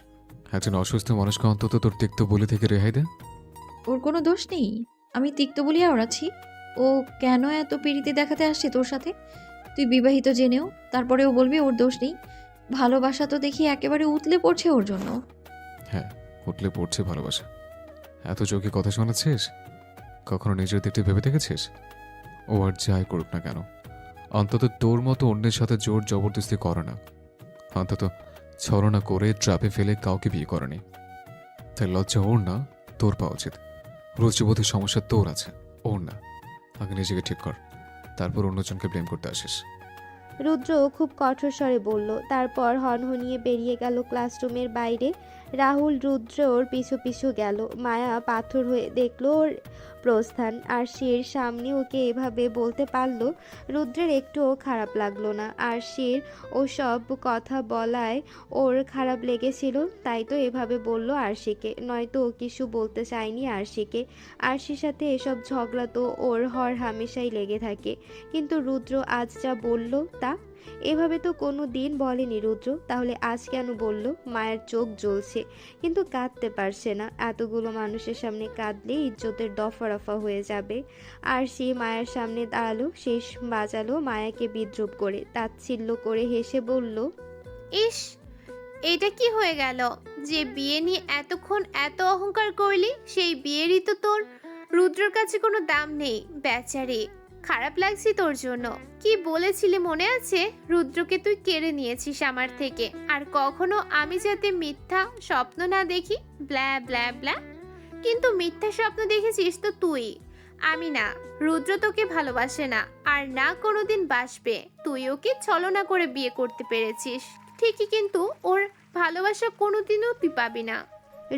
একজন অসুস্থ মানুষকে অন্তত তোর তিক্ত বলি থেকে রেহাই দে। ওর কোনো দোষ নেই। আমি তিক্ত বলিয়া ওড়াচ্ছি? ও কেন এত পিড়িতে দেখাতে আসছে তোর সাথে? তুই বিবাহিত জেনেও তারপরেও বলবি ওর দোষ নেই? ভালোবাসা তো দেখি একেবারে উতলে পড়ছে ওর জন্য। হ্যাঁ, উঠলে পড়ছে ভালোবাসা। এত চোখে কথা শোনাচ্ছিস? কখনো নিজের দিকটি ভেবে দেখেছিস? ও আর যাই করুক না কেন, অন্তত তোর মতো অন্যের সাথে জোর জবরদস্তি করে না, অন্তত ছলনা করে ট্রাপে ফেলে কাউকে বিয়ে করেনি। তাই লজ্জা ওর না, তোর পাওয়া উচিত। রুচিবোধের সমস্যা তোর আছে, ওর না। আগে নিজেকে ঠিক কর, তারপর অন্যজনকে ব্লেম করতে আসিস। রুদ্র খুব কঠোর স্বরে বলল, তারপর হনহনিয়ে বেরিয়ে গেল ক্লাসরুমের বাইরে। রাহুল রুদ্রর পিছু পিছু গেল। মায়া পাথর হয়ে দেখলো ওর প্রস্থান। আরশির সামনে ওকে এভাবে বলতে পারলো রুদ্রের একটুও খারাপ লাগলো না। আরশির ওসব কথা বলায় ওর খারাপ লেগেছিল, তাই তো এভাবে বলল আরশিকে, নয়তো ও কিছু বলতে চায়নি আরশিকে। আরশির সাথে এসব ঝগড়া তো ওর হর হামেশাই লেগে থাকে, কিন্তু রুদ্র আজ যা বলল তা এভাবে তো কোনো দিন বলেনি রুদ্র, তাহলে আজ কেন বলল? মায়ের চোখ জ্বলছে কিন্তু কাঁদতে পারছে না। এতগুলো মানুষের সামনে কাঁদলে ইজ্জতের দফা রফা হয়ে যাবে। আর সে মায়ের সামনে দাঁড়ালো, শেষ বাজালো মায়াকে বিদ্রুপ করে, তাচ্ছিল্য করে হেসে বলল, ইস, এটা কি হয়ে গেল? যে বিয়ে নিয়ে এতক্ষণ এত অহংকার করলি, সেই বিয়েরই তো তোর রুদ্রর কাছে কোনো দাম নেই। বেচারি, খারাপ লাগছে তোর জন্য। কি বলেছিলি মনে আছে? রুদ্রকে তুই কেড়ে নিয়েছিস আমার থেকে, আর কখনো আমি যাতে মিথ্যা স্বপ্ন না দেখি, ব্লা ব্লা ব্লা। কিন্তু মিথ্যা স্বপ্ন দেখেছিস তো তুই, আমি না। রুদ্র তোকে ভালোবাসে না, আর না কোনোদিন বাসবে। তুই ওকে ছলনা করে বিয়ে করতে পেরেছিস ঠিকই, কিন্তু ওর ভালোবাসা কোনোদিনও তুই পাবি না।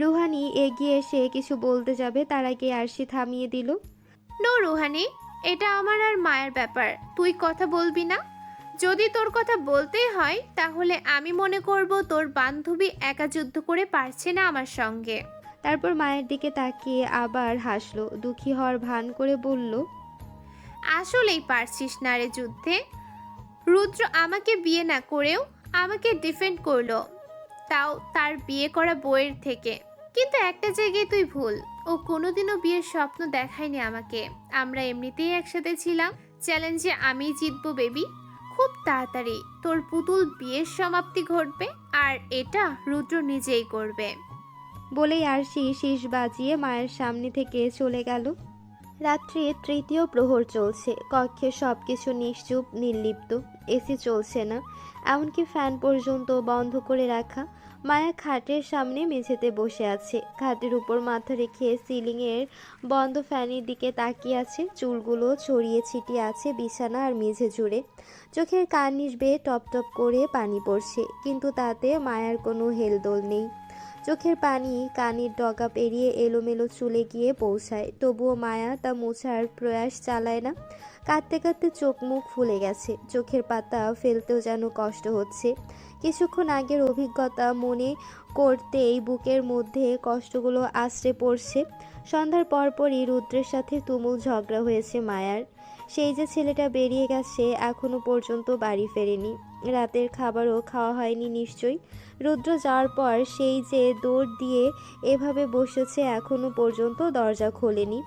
রুহানি এগিয়ে এসে কিছু বলতে যাবে, তার আগে আরশি থামিয়ে দিল। নো রুহানি, এটা আমার আর মায়ের ব্যাপার, তুই কথা বলবি না। যদি তোর কথা বলতেই হয়, তাহলে আমি মনে করব তোর বান্ধবী একা যুদ্ধ করে পারছে না আমার সঙ্গে। তারপর মায়ের দিকে তাকিয়ে আবার হাসলো, দুঃখী হওয়ার ভান করে বলল, আসলেই পারছিস না রে যুদ্ধে। রুদ্র আমাকে বিয়ে না করেও আমাকে ডিফেন্ড করলো, তাও তার বিয়ে করা বউয়ের থেকে। কিন্তু একটা জায়গায় তুই ভুল, ও কোনোদিনও বিয়ের স্বপ্ন দেখায়নি আমাকে। আমরা এমনিতেই একসাথে ছিলাম। চ্যালেঞ্জে আমিই জিতবো বেবি। খুব তাড়াতাড়ি তোর পুতুল বিয়ের সমাপ্তি ঘটবে, আর এটা রুদ্র নিজেই করবে। বলেই আরশি শীষ বাজিয়ে মায়ের সামনে থেকে চলে গেল। রাত্রির তৃতীয় প্রহর চলছে। কক্ষে সবকিছু নিশ্চুপ, নির্লিপ্ত। এসি চলছে না, এমনকি ফ্যান পর্যন্ত বন্ধ করে রাখা। মায়া খাটের সামনে মেঝেতে বসে আছে, খাটের উপর মাথা রেখে সিলিংয়ের বন্ধ ফ্যানের দিকে তাকিয়ে আছে। চুলগুলো ছড়িয়ে ছিটিয়ে আছে বিছানা আর মেঝে জুড়ে। চোখের কার্নিশ বেয়ে টপ টপ করে পানি পড়ছে, কিন্তু তাতে মায়ার কোনো হেলদোল নেই। চোখের পানি কানের ডগা পেরিয়ে এলোমেলো চুলে গিয়ে পৌঁছায়, তবুও মায়া তা মোছার প্রয়াস চালায় না। কাঁদতে কাঁদতে চোখ মুখ ফুলে গেছে, চোখের পাতা ফেলতেও যেন কষ্ট হচ্ছে। কিছুক্ষণ আগের অভিজ্ঞতা মনে করতেই বুকের মধ্যে কষ্টগুলো আশ্রে পড়ছে। সন্ধ্যার পরপরই রুদ্রের সাথে তুমুল ঝগড়া হয়েছে মায়ার। সেই যে ছেলেটা বেরিয়ে গেছে, এখনো পর্যন্ত বাড়ি ফেরেনি। রাতের খাবারও খাওয়া হয়নি নিশ্চয়ই। রুদ্র যাওয়ার পর সেই যে দৌড় দিয়ে এভাবে বসেছে, এখনো পর্যন্ত দরজা খোলেনি।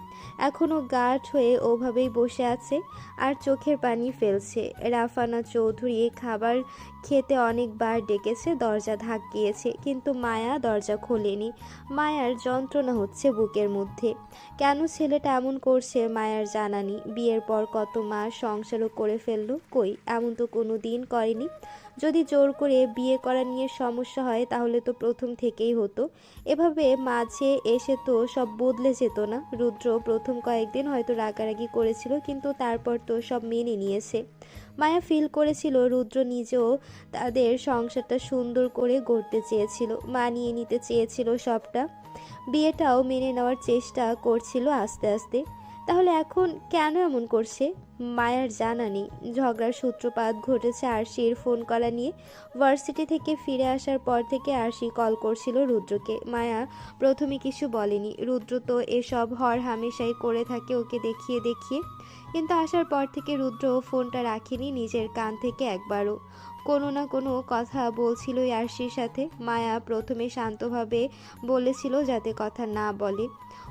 এখনো গাঢ় হয়ে ওভাবেই বসে আছে আর চোখের পানি ফেলছে। রাফানা চৌধুরী খাবার খেতে অনেকবার ডেকেছে, দরজা ধাক্কিয়েছে, কিন্তু মায়া দরজা খোলেনি। মায়ার যন্ত্রণা হচ্ছে বুকের মধ্যে। কেন ছেলেটা এমন করছে মায়ার জানা নেই। বিয়ের পর কত মাস সংসারও করে ফেললো, কই এমন তো কোনো দিন করেনি। যদি জোর করে বিয়ে করা নিয়ে সমস্যা হয়, তাহলে তো প্রথম থেকেই হতো। এভাবে মাঝে এসে তো সব বদলে যেত না। রুদ্র প্রথম কয়েকদিন হয়তো রাগারাগি করেছিল, কিন্তু তারপর তো সব মেনে নিয়েছে। মায়া ফিল করেছিল রুদ্র নিজেও তাদের সংসারটা সুন্দর করে গড়তে চেয়েছিল, মানিয়ে নিতে চেয়েছিল সবটা। বিয়েটাও মেনে নেওয়ার চেষ্টা করছিল আস্তে আস্তে। তাহলে এখন কেন এমন করছে মায়ার জানা নেই। ঝগড়ার সূত্রপাত ঘটেছে আরশির ফোন করা নিয়ে। ভার্সিটি থেকে ফিরে আসার পর থেকে আরশি কল করছিল রুদ্রকে। মায়া প্রথমে কিছু বলেনি, রুদ্র তো এসব হর হামেশাই করে থাকে ওকে দেখিয়ে দেখিয়ে। কিন্তু আসার পর থেকে রুদ্র ফোনটা রাখেনি নিজের কান থেকে একবারও। কোনো না কোনো কথা বলছিলই আরশির সাথে। মায়া প্রথমে শান্তভাবে বলেছিল যাতে কথা না বলে।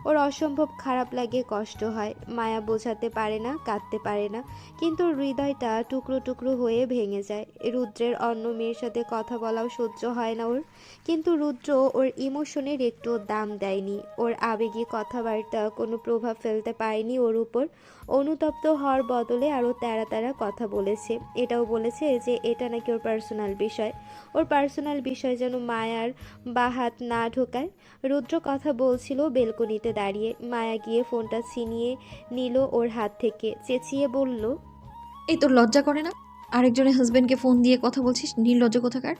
ওর অসম্ভব খারাপ লাগে, কষ্ট হয়। মায়া বোঝাতে পারে না, কাঁদতে পারে পারে না, কিন্তু হৃদয়টা টুকরো টুকরো হয়ে ভেঙে যায়। রুদ্রের অন্য মেয়ের সাথে কথা বলাও সহ্য হয় না ওর, কিন্তু রুদ্র ওর ইমোশনের একটু দাম দেয়নি। ওর আবেগী কথাবার্তা কোনো প্রভাব ফেলতে পারেনি ওর উপর। অনুতপ্ত হওয়ার বদলে আরও তেড়া তেড়া কথা বলেছে। এটাও বলেছে যে এটা নাকি ওর পার্সোনাল বিষয়, ওর পার্সোনাল বিষয় যেন মায়ার বা হাত না ঢোকায়। রুদ্র কথা বলছিল বেলকনিতে দাঁড়িয়ে। মায়া গিয়ে ফোনটা ছিনিয়ে নিল ওর হাত থেকে, চেঁচিয়ে বলল, এই তোর লজ্জা করে না? আরেকজনের হাজবেন্ডকে ফোন দিয়ে কথা বলছিস, নির্লজ্জ কোথাকার।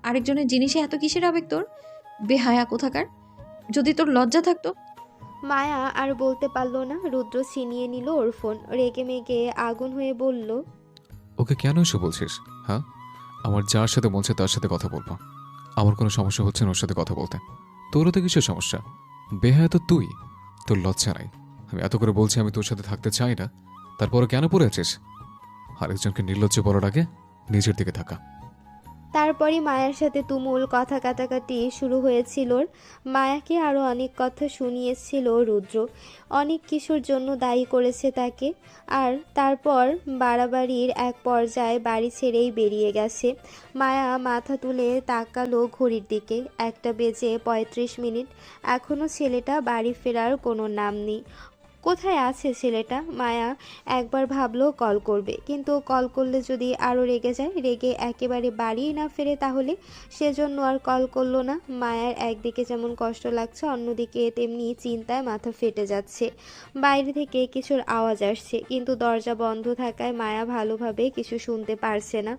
আরেকজনের জিনিসে এত কিসের আবেগ তোর, বেহায়া কোথাকার। যদি তোর লজ্জা থাকতো। মায়া আর বলতে পারল না। রুদ্র ছিনিয়ে নিল ওর ফোন, রেগে মেগে আগুন হয়ে বলল, ওকে কেন এসে বলছিস? হ্যাঁ, আমার যার সাথে বলছে তার সাথে কথা বলবো। আমার কোনো সমস্যা হচ্ছে না ওর সাথে কথা বলতে। তোরও তো কিসের সমস্যা? বেহায়া তো তুই, তোর লজ্জা নাই। আমি এত করে বলছি আমি তোর সাথে থাকতে চাই না, তারপরে কেন পড়ে আছিস? আরেকজনকে নির্লজ্জ বলার আগে নিজের দিকে থাকা। তারপরই মায়ার সাথে তুমুল কথা কাটাকাটি শুরু হয়েছিল ওর। মায়াকে আরও অনেক কথা শুনিয়েছিল রুদ্র, অনেক কিছুর জন্য দায়ী করেছে তাকে। আর তারপর বাড়াবাড়ির এক পর্যায়ে বাড়ি ছেড়েই বেরিয়ে গেছে। মায়া মাথা তুলে তাকালো ঘড়ির দিকে, 1:35। এখনও ছেলেটা বাড়ি ফেরার কোনো নাম নেই। কোথায় আছে ছেলেটা? মায়া একবার ভাবলো কল করবে, কিন্তু কল করলে যদি আরও রেগে যায়, রেগে একেবারে বাড়িই না ফেরে, তাহলে সেজন্য আর কল করলো না। মায়ার একদিকে যেমন কষ্ট লাগছে, অন্যদিকে তেমনি চিন্তায় মাথা ফেটে যাচ্ছে। বাইরে থেকে কিছুর আওয়াজ আসছে, কিন্তু দরজা বন্ধ থাকায় মায়া ভালোভাবে কিছু শুনতে পারছে না।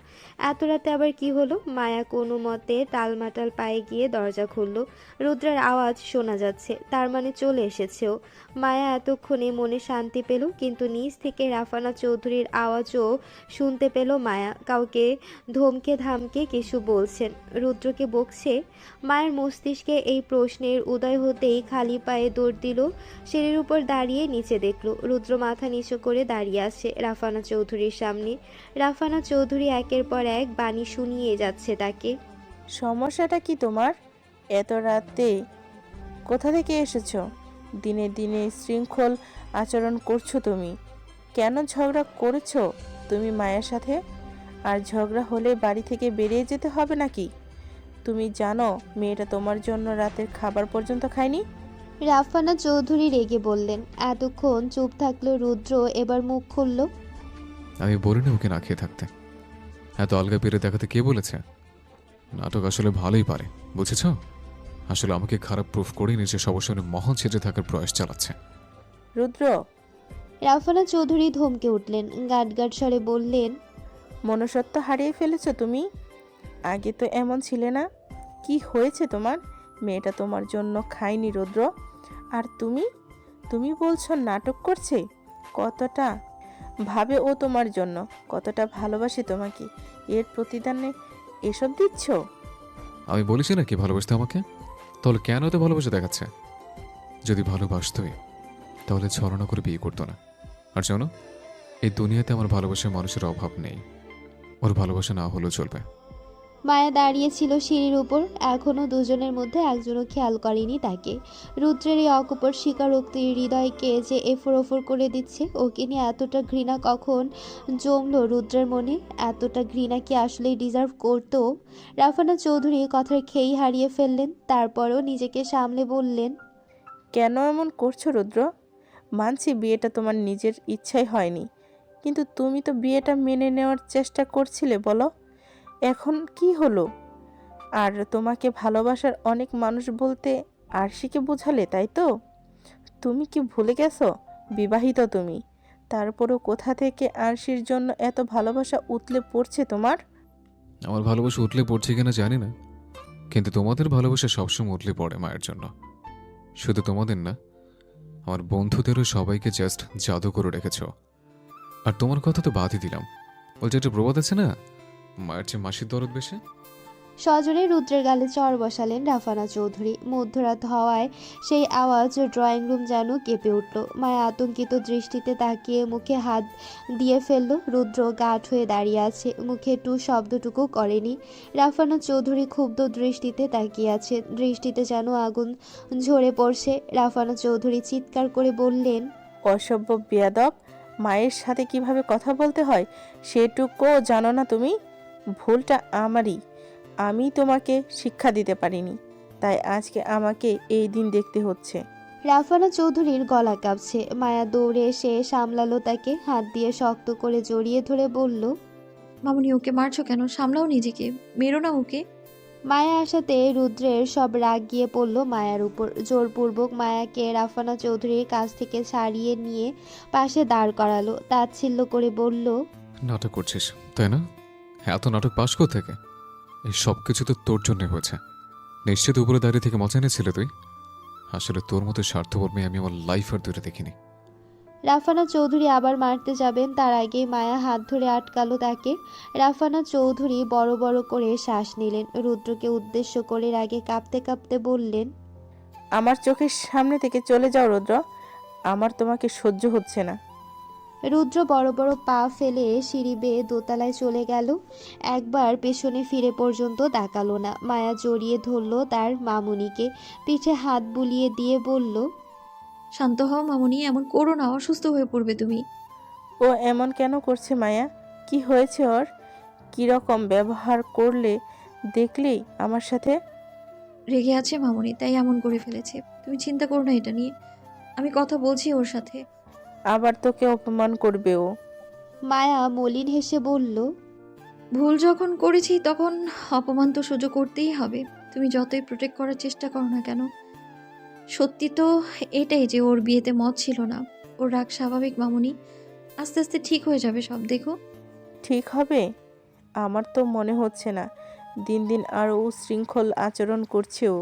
এত রাতে আবার কি হলো? মায়া কোনো মতে টালমাটাল পায়ে গিয়ে দরজা খুলল। রুদ্রের আওয়াজ শোনা যাচ্ছে, তার মানে চলে এসেছেও। মায়া এতক্ষণে মনে শান্তি পেল, কিন্তু নিচ থেকে রাফানা চৌধুরীর আওয়াজও শুনতে পেল মায়া। কাউকে ধমকে ধামকে কিছু বলছেন, রুদ্রকে বকছে। মায়ের মস্তিষ্কে এই প্রশ্নের উদয় হতেই খালি পায়ে দৌড় দিল সিঁড়ির উপর দাঁড়িয়ে নিচে দেখল রুদ্র মাথা নিচু করে দাঁড়িয়ে আছে রাফানা চৌধুরীর সামনে। রাফানা চৌধুরী একের পর এক বাণী শুনিয়ে যাচ্ছে তাকে। সমস্যাটা কি তোমার? এত রাতে কোথা থেকে এসেছো? দিনে দিনে শৃঙ্খল আচরণ করছো তুমি। কেন ঝগড়া করেছো তুমি মায়ের সাথে? আর ঝগড়া হলে বাড়ি থেকে বেরিয়ে যেতে হবে নাকি? তুমি জানো মেয়েটা তোমার জন্য রাতের খাবার পর্যন্ত খায়নি? রাফানা চৌধুরী রেগে বললেন। এতক্ষণ চুপ থাকলো রুদ্র, এবার মুখ খুলল। আমি বলিনি ওকে না খেয়ে থাকতে। এত আলগা পেরে দেখাতে কে বলেছে? নাটক আসলে ভালোই পারে, বুঝেছ? আসলে আমাকে খারাপ প্রুফ করে নিজের সবার সামনে মহল ছেড়ে থাকার প্রয়াস চালাচ্ছে। রুদ্র, রাফানা চৌধুরী ধমকে উঠলেন, গাটগাট স্বরে বললেন, মনুষ্যত্ব হারিয়ে ফেলেছো তুমি। আগে তো এমন ছিলে না। কি হয়েছে তোমার? মেয়েটা তোমার জন্য খায়নি রুদ্র, আর তুমি তুমি বলছো নাটক করছে। কতটা ভাবে ও তোমার জন্য, কতটা ভালোবাসে তোমাকে, এর প্রতিদানে এসব দিচ্ছ? আমি বলেছি না কি ভালোবাসতে আমাকে, তাহলে কেন এত ভালোবাসা দেখাচ্ছে? যদি ভালোবাসতই তাহলে ছলনা করে বিয়ে করতো না। আর জানো, এই দুনিয়াতে আমার ভালোবাসার মানুষের অভাব নেই। ওর ভালোবাসা না হলেও চলবে। মায়া দাঁড়িয়েছিল সিঁড়ির উপর। এখনও দুজনের মধ্যে একজনও খেয়াল করেনি তাকে। রুদ্রের এই অকপট স্বীকারোক্তি হৃদয়কে যে এফোর ওফর করে দিচ্ছে। ওকে নিয়ে এতটা ঘৃণা কখন জমলো রুদ্রের মনে? এতটা ঘৃণা কি আসলেই ডিজার্ভ করতো? রাফানা চৌধুরী কথার খেই হারিয়ে ফেললেন। তারপরও নিজেকে সামলে বললেন, কেন এমন করছো রুদ্র? মানছি বিয়েটা তোমার নিজের ইচ্ছাই হয়নি, কিন্তু তুমি তো বিয়েটা মেনে নেওয়ার চেষ্টা করছিলে, বলো এখন কি হলো? আর তোমাকে ভালোবাসার অনেক মানুষ বলতে আরশিকে বোঝালে, তাই তো? তুমি কি ভুলে গেছো বিবাহিত তুমি? তারপরও কোথা থেকে আরশির জন্য এত ভালোবাসা উতলে পড়ছে তোমার? আমার ভালোবাসা উঠলে পড়ছে কিনা জানি না, কিন্তু তোমাদের ভালোবাসা সবসময় উঠলে পড়ে মায়ের জন্য। শুধু তোমাদের না, আমার বন্ধুদেরও সবাইকে জাস্ট জাদু করে রেখেছ। আর তোমার কথা তো বাদই দিলাম। ওই যে একটা প্রবাদ আছে না, মায়ের চেয়ে মাসির দরদ বেশি। সজনে রুদ্রের গালে চড় বসালেন রাফানা চৌধুরী। মধ্যরাত হওয়ায় সেই আওয়াজ ড্রয়িং রুম যেন কেঁপে উঠল। মায়া আতঙ্কিত দৃষ্টিতে তাকিয়ে মুখে হাত দিয়ে ফেলল। রুদ্র গাঢ় হয়ে দাঁড়িয়ে আছে, মুখে টু শব্দটুকু করেনি। রাফানা চৌধুরী ক্ষুব্ধ দৃষ্টিতে তাকিয়ে আছে, দৃষ্টিতে যেন আগুন ঝরে পড়ছে। রাফানা চৌধুরী চিৎকার করে বললেন, অসভ্য বেয়াদব, মায়ের সাথে কিভাবে কথা বলতে হয় সেটুকুও জানো না তুমি? ভুলটা আমারই। আমি তোমাকে শিক্ষা দিতে পারিনি, তাই আজকে আমাকে এই দিন দেখতে হচ্ছে। রাফানা চৌধুরীর গলা কাঁপছে। মায়া দৌড়ে এসে সামলালো তাকে, হাত দিয়ে শক্ত করে জড়িয়ে ধরে বলল, মামুনি ওকে মারছো কেন? সামলাও নিজেকে, মেরো না ওকে। মায়া আসাতে রুদ্রের সব রাগ গিয়ে পড়ল মায়ার উপর। জোরপূর্বক মায়াকে রাফানা চৌধুরীর কাছ থেকে ছাড়িয়ে নিয়ে পাশে দাঁড় করালো। তাচ্ছিল্য করে বলল, নাটক করছিস তাই না? এত নাটক পাস থেকে এই সব কিছু তো তোর জন্য হয়েছে। নিশ্চিত উপরে দাঁড়িয়ে থেকে মজা এনেছিলে তুই। আসলে তোর মতো স্বার্থপর মেয়ে আমি আমার লাইফ আর দূরে দেখিনি। রাফানা চৌধুরী আবার মারতে যাবেন, তার আগেই মায়া হাত ধরে আটকালো তাকে। রাফানা চৌধুরী বড় বড় করে শ্বাস নিলেন। রুদ্রকে উদ্দেশ্য করে রাগে কাঁপতে কাঁপতে বললেন, আমার চোখের সামনে থেকে চলে যাও রুদ্র, আমার তোমাকে সহ্য হচ্ছে না। রুদ্র বড় বড় পা ফেলে সিঁড়ি বেয়ে দোতলায় চলে গেল। একবার পেছনে ফিরে পর্যন্ত তাকালো না। মায়া জড়িয়ে ধরল তার মামুনিকে, পিঠে হাত বুলিয়ে দিয়ে বলল, শান্ত হও মামুনি, এমন করো না, অসুস্থ হয়ে পড়বে তুমি। ও এমন কেন করছে মায়া? কি হয়েছে ওর? কীরকম ব্যবহার করলে দেখলি আমার সাথে? রেগে আছে মামুনি, তাই এমন করে ফেলেছে। তুমি চিন্তা করো না এটা নিয়ে, আমি কথা বলছি ওর সাথে। আবার তোকে অপমান করবে ও। মায়া মলিন হেসে বলল, ভুল যখন করেছি তখন অপমান তো সহ্য করতেই হবে। তুমি যতই প্রোটেক্ট করার চেষ্টা করো না কেন, সত্যি তো এটাই যে ওর বিয়েতে মত ছিল না। ওর রাগ স্বাভাবিক মামুনি, আস্তে আস্তে ঠিক হয়ে যাবে সব, দেখো। ঠিক হবে? আমার তো মনে হচ্ছে না। দিন দিন আরও উশৃঙ্খল আচরণ করছে ও।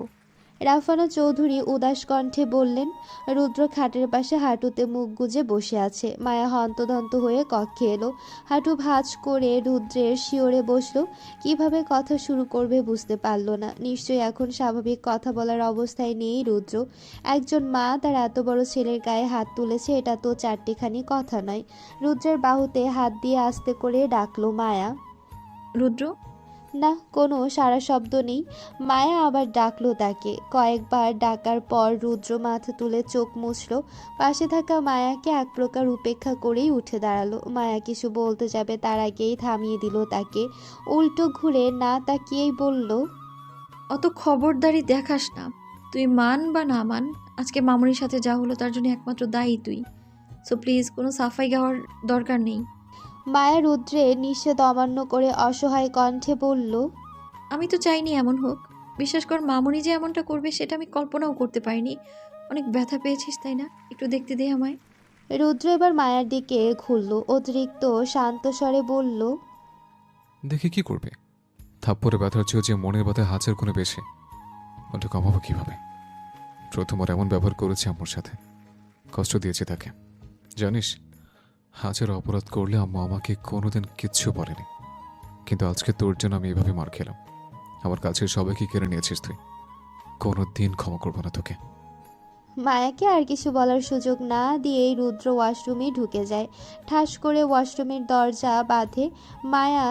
রাফানা চৌধুরী উদাস কণ্ঠে বললেন। রুদ্র খাটের পাশে হাঁটুতে মুখ গুজে বসে আছে। মায়া হন্তদন্ত হয়ে কক্ষে এলো। হাঁটু ভাঁজ করে রুদ্রের শিওরে বসলো। কিভাবে কথা শুরু করবে বুঝতে পারল না। নিশ্চয়ই এখন স্বাভাবিক কথা বলার অবস্থায় নেই রুদ্র। একজন মা তার এত বড় ছেলের গায়ে হাত তুলেছে, এটা তো চারটিখানি কথা নয়। রুদ্রের বাহুতে হাত দিয়ে আস্তে করে ডাকলো মায়া। রুদ্র। না, কোনো সাড়া শব্দ নেই। মায়া আবার ডাকলো তাকে। কয়েকবার ডাকার পর রুদ্র মাথা তুলে চোখ মুছল। পাশে থাকা মায়াকে এক প্রকার উপেক্ষা করেই উঠে দাঁড়ালো। মায়া কিছু বলতে যাবে তার আগেই থামিয়ে দিল তাকে। উল্টো ঘুরে না তাকিয়েই বলল, অত খবরদারি দেখাস না। তুই মান বা না মান, আজকে মামুনির সাথে যা হলো তার জন্য একমাত্র দায়ী তুই। সো প্লিজ, কোনো সাফাই গাওয়ার দরকার নেই। মায়া রুদ্রের নিষেধ অমান্য করে অসহায় কণ্ঠে বলল, আমি তো চাইনি এমন হোক। বিশ্বাস কর, মামুনি যে এমনটা করবে সেটা আমি কল্পনাও করতে পারিনি। অনেক ব্যথা পেয়েছিস তাই না? একটু দেখতে দে আমায়। রুদ্র এবার মায়ার দিকে ঘুরল। অতিরিক্ত শান্ত স্বরে বলল, দেখে কি করবে? থাপ্পড়ে ব্যথার চেয়েও যে মনের ব্যথা হাজার গুণে বেশি। ওটা কমাবো কিভাবে? প্রথমবার এমন ব্যবহার করেছে আম্মুর সাথে, কষ্ট দিয়েছে তাকে। জানিস, হাজার অপরাধ করলে আম্মু আমাকে কোনোদিন কিচ্ছু বলেনি, কিন্তু আজকে তোর জন্য আমি এভাবে মার খেলাম। আমার কাছে সবাইকে কেড়ে নিয়েছিস তুই, কোনো দিন ক্ষমা করবো না তোকে। মায়াকে আর কিছু বলার সুযোগ না দিয়েই রুদ্র ওয়াশরুমে ঢুকে যায়। ঠাস করে ওয়াশরুমের দরজা বাঁধে। মায়া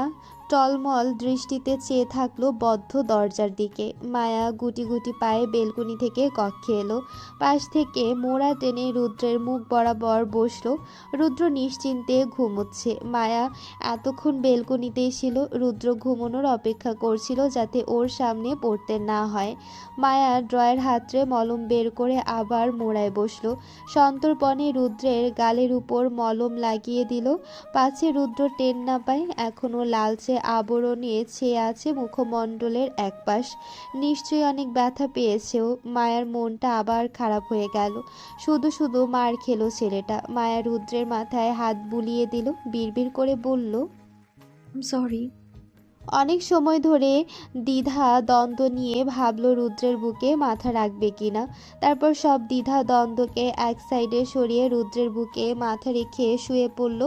টলমল দৃষ্টিতে চেয়ে থাকলো বদ্ধ দরজার দিকে। মায়া গুটি গুটি পায়ে বেলকনি থেকে কক্ষে এলো। পাশ থেকে মোড়া টেনে রুদ্রের মুখ বরাবর বসলো। রুদ্র নিশ্চিন্তে ঘুমোচ্ছে। মায়া এতক্ষণ বেলকনিতেই ছিল। রুদ্র ঘুমানোর অপেক্ষা করছিল যাতে ওর সামনে পড়তে না হয়। মায়া ড্রয়ের হাতড়ে মলম বের করে আবার মোড়ায় বসলো। সন্তর্পণে রুদ্রের গালের উপর মলম লাগিয়ে দিল, পাছে রুদ্র টের না পায়। এখনো লালচে আবরণে ছেয়ে আছে মুখমণ্ডলের একপাশ। নিশ্চয়ই অনেক ব্যথা পেয়েছেও। মায়ার মনটা আবার খারাপ হয়ে গেল। শুধু শুধু মার খেলো ছেলেটা। মায়া রুদ্রের মাথায় হাত বুলিয়ে দিল, বিড়বিড় করে বলল, সরি। অনেক সময় ধরে দ্বিধা দ্বন্দ্ব নিয়ে ভাবলো রুদ্রের বুকে মাথা রাখবে কিনা। তারপর সব দ্বিধা দ্বন্দ্বকে এক সাইডে সরিয়ে রুদ্রের বুকে মাথা রেখে শুয়ে পড়ল।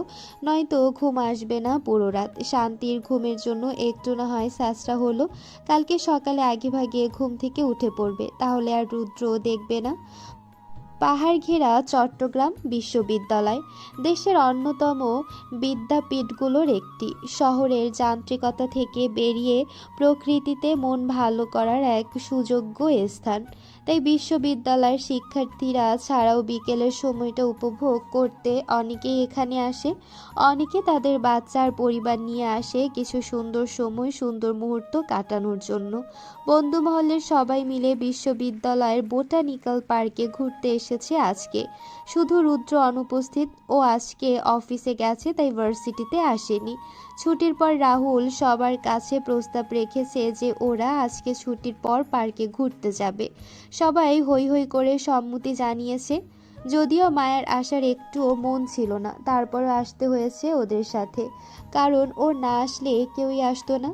নয়তো ঘুম আসবে না পুরো রাত। শান্তির ঘুমের জন্য একটু না হয় স্যাঁচড়া হলো। কালকে সকালে আগেভাগে ঘুম থেকে উঠে পড়বে, তাহলে আর রুদ্র দেখবে না। পাহাড় ঘেরা চট্টগ্রাম বিশ্ববিদ্যালয় দেশের অন্যতম বিদ্যাপীঠগুলোর একটি। শহরের যান্ত্রিকতা থেকে বেরিয়ে প্রকৃতিতে মন ভালো করার এক সুযোগ্য স্থান। তাই বিশ্ববিদ্যালয়ের শিক্ষার্থীরা ছাড়াও বিকেলের সময়টা উপভোগ করতে অনেকেই এখানে আসে। অনেকে তাদের বাচ্চার পরিবার নিয়ে আসে কিছু সুন্দর সময়, সুন্দর মুহূর্ত কাটানোর জন্য। বন্ধু মহলের সবাই মিলে বিশ্ববিদ্যালয়ের বোটানিক্যাল পার্কে ঘুরতে এসেছে আজকে। শুধু রুদ্র অনুপস্থিত, ও আজকে অফিসে গেছে, তাই ভার্সিটিতে আসেনি। ছুটির পর রাহুল সবার কাছে প্রস্তাব রেখেছে যে ওরা আজকে ছুটির পর পার্কে ঘুরতে যাবে। সবাই হৈ হৈ করে সম্মতি জানিয়েছে। যদিও মায়ের আসার একটুও মন ছিল না, তারপরও আসতে হয়েছে ওদের সাথে, কারণ ও না আসলে কেউই আসতো না।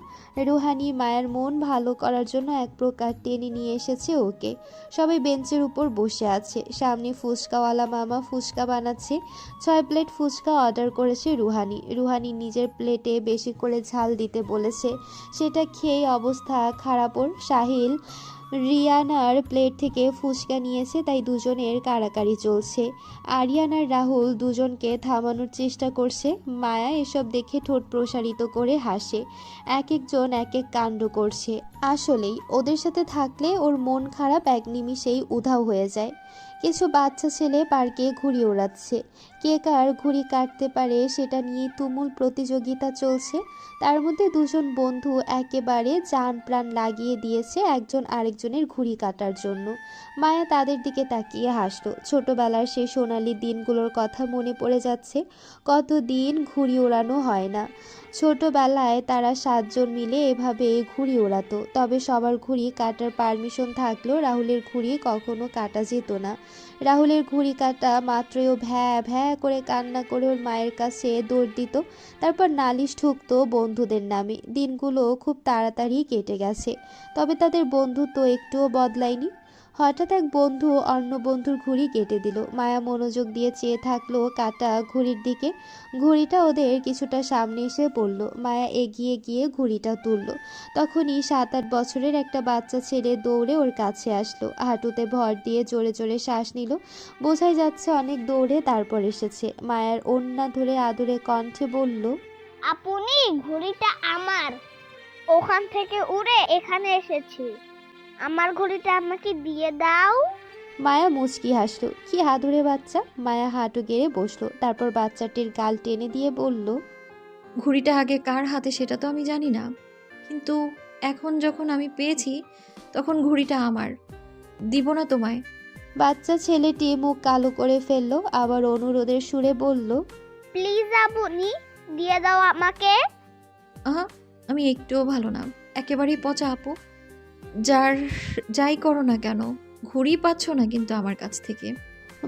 রুহানি মায়ের মন ভালো করার জন্য এক প্রকার টেনে নিয়ে এসেছে ওকে। সবাই বেঞ্চের উপর বসে আছে। সামনে ফুচকাওয়ালা মামা ফুচকা বানাচ্ছে। 6 প্লেট ফুচকা অর্ডার করেছে রুহানি। রুহানি নিজের প্লেটে বেশি করে ঝাল দিতে বলেছে। সেটা খেয়ে অবস্থা খারাপ ওর। সাহিল রিয়ানার প্লেট থেকে ফুচকা নিয়েছে, তাই দুজনের কাড়াকাড়ি চলছে। আরিয়ান আর রাহুল দুজনকে থামানোর চেষ্টা করছে। মায়া এসব দেখে ঠোঁট প্রসারিত করে হাসে। এক একজন এক এক কাণ্ড করছে। আসলেই ওদের সাথে থাকলে ওর মন খারাপ এক নিমিষেই উধাও হয়ে যায়। কিছু বাচ্চা ছেলে পার্কে ঘুড়ি ওড়াচ্ছে। কে কার ঘুড়ি কাটতে পারে সেটা নিয়ে তুমুল প্রতিযোগিতা চলছে। তার মধ্যে দুজন বন্ধু একেবারে জান প্রাণ লাগিয়ে দিয়েছে একজন আরেকজনের ঘুড়ি কাটার জন্য। মায়া তাদের দিকে তাকিয়ে হাসলো। ছোটবেলার সেই সোনালি দিনগুলোর কথা মনে পড়ে যাচ্ছে। কতদিন ঘুড়ি ওড়ানো হয় না। ছোটবেলায় তারা 7 জন মিলে এভাবে ঘুড়ি ওড়াতো। তবে সবার ঘুড়ি কাটার পারমিশন থাকলেও রাহুলের ঘুড়ি কখনো কাটা যেত না। রাহুলের ঘুড়ি কাটা মাত্রই ও ভ্যা ভ্যা করে কান্না করে ওর মায়ের কাছে দৌড় দিত। তারপর নালিশ ঠুকতো বন্ধুদের নামে। দিনগুলো খুব তাড়াতাড়ি কেটে গেছে, তবে তাদের বন্ধুত্ব একটুও বদলায়নি। হঠাৎ এক বন্ধু অন্য বন্ধুর ঘুড়ি কেটে দিল। মায়া মনোযোগ দিয়ে চেয়ে থাকলো কাটা ঘুড়ির দিকে। ঘুড়িটা ওদের কিছুটা সামনে এসে পড়ল। মায়া এগিয়ে গিয়ে ঘুড়িটা তুলল। তখনই 7-8 বছরের একটা বাচ্চা ছেলে দৌড়ে ওর কাছে আসলো। হাঁটুতে ভর দিয়ে জোরে জোরে শ্বাস নিল। বোঝাই যাচ্ছে অনেক দৌড়ে তারপর এসেছে। মায়ার ওড়না ধরে আদুরে কণ্ঠে বলল, আপনি ঘড়িটা আমার, ওখান থেকে উড়ে এখানে এসেছি, আমার ঘড়িটা আমাকে দিয়ে দাও। মায়া মুচকি হাসলো। কি আদুরে বাচ্চা। মায়া হাঁটু গেড়ে বসলো। তারপর বাচ্চাটির গাল টেনে দিয়ে বলল, ঘুড়িটা আগে কার হাতে সেটা তো আমি জানি না, কিন্তু এখন যখন আমি পেয়েছি তখন ঘুড়িটা আমার, দিব না তোমায়। বাচ্চা ছেলেটি মুখ কালো করে ফেললো। আবার অনুরোধের সুরে বলল, প্লিজ আপনি দিয়ে দাও আমাকে। আহা, আমি একটুও ভালো না, একেবারেই পচা আপু। যাই করো না কেন, ঘুড়ি পাচ্ছ না কিন্তু আমার কাছ থেকে।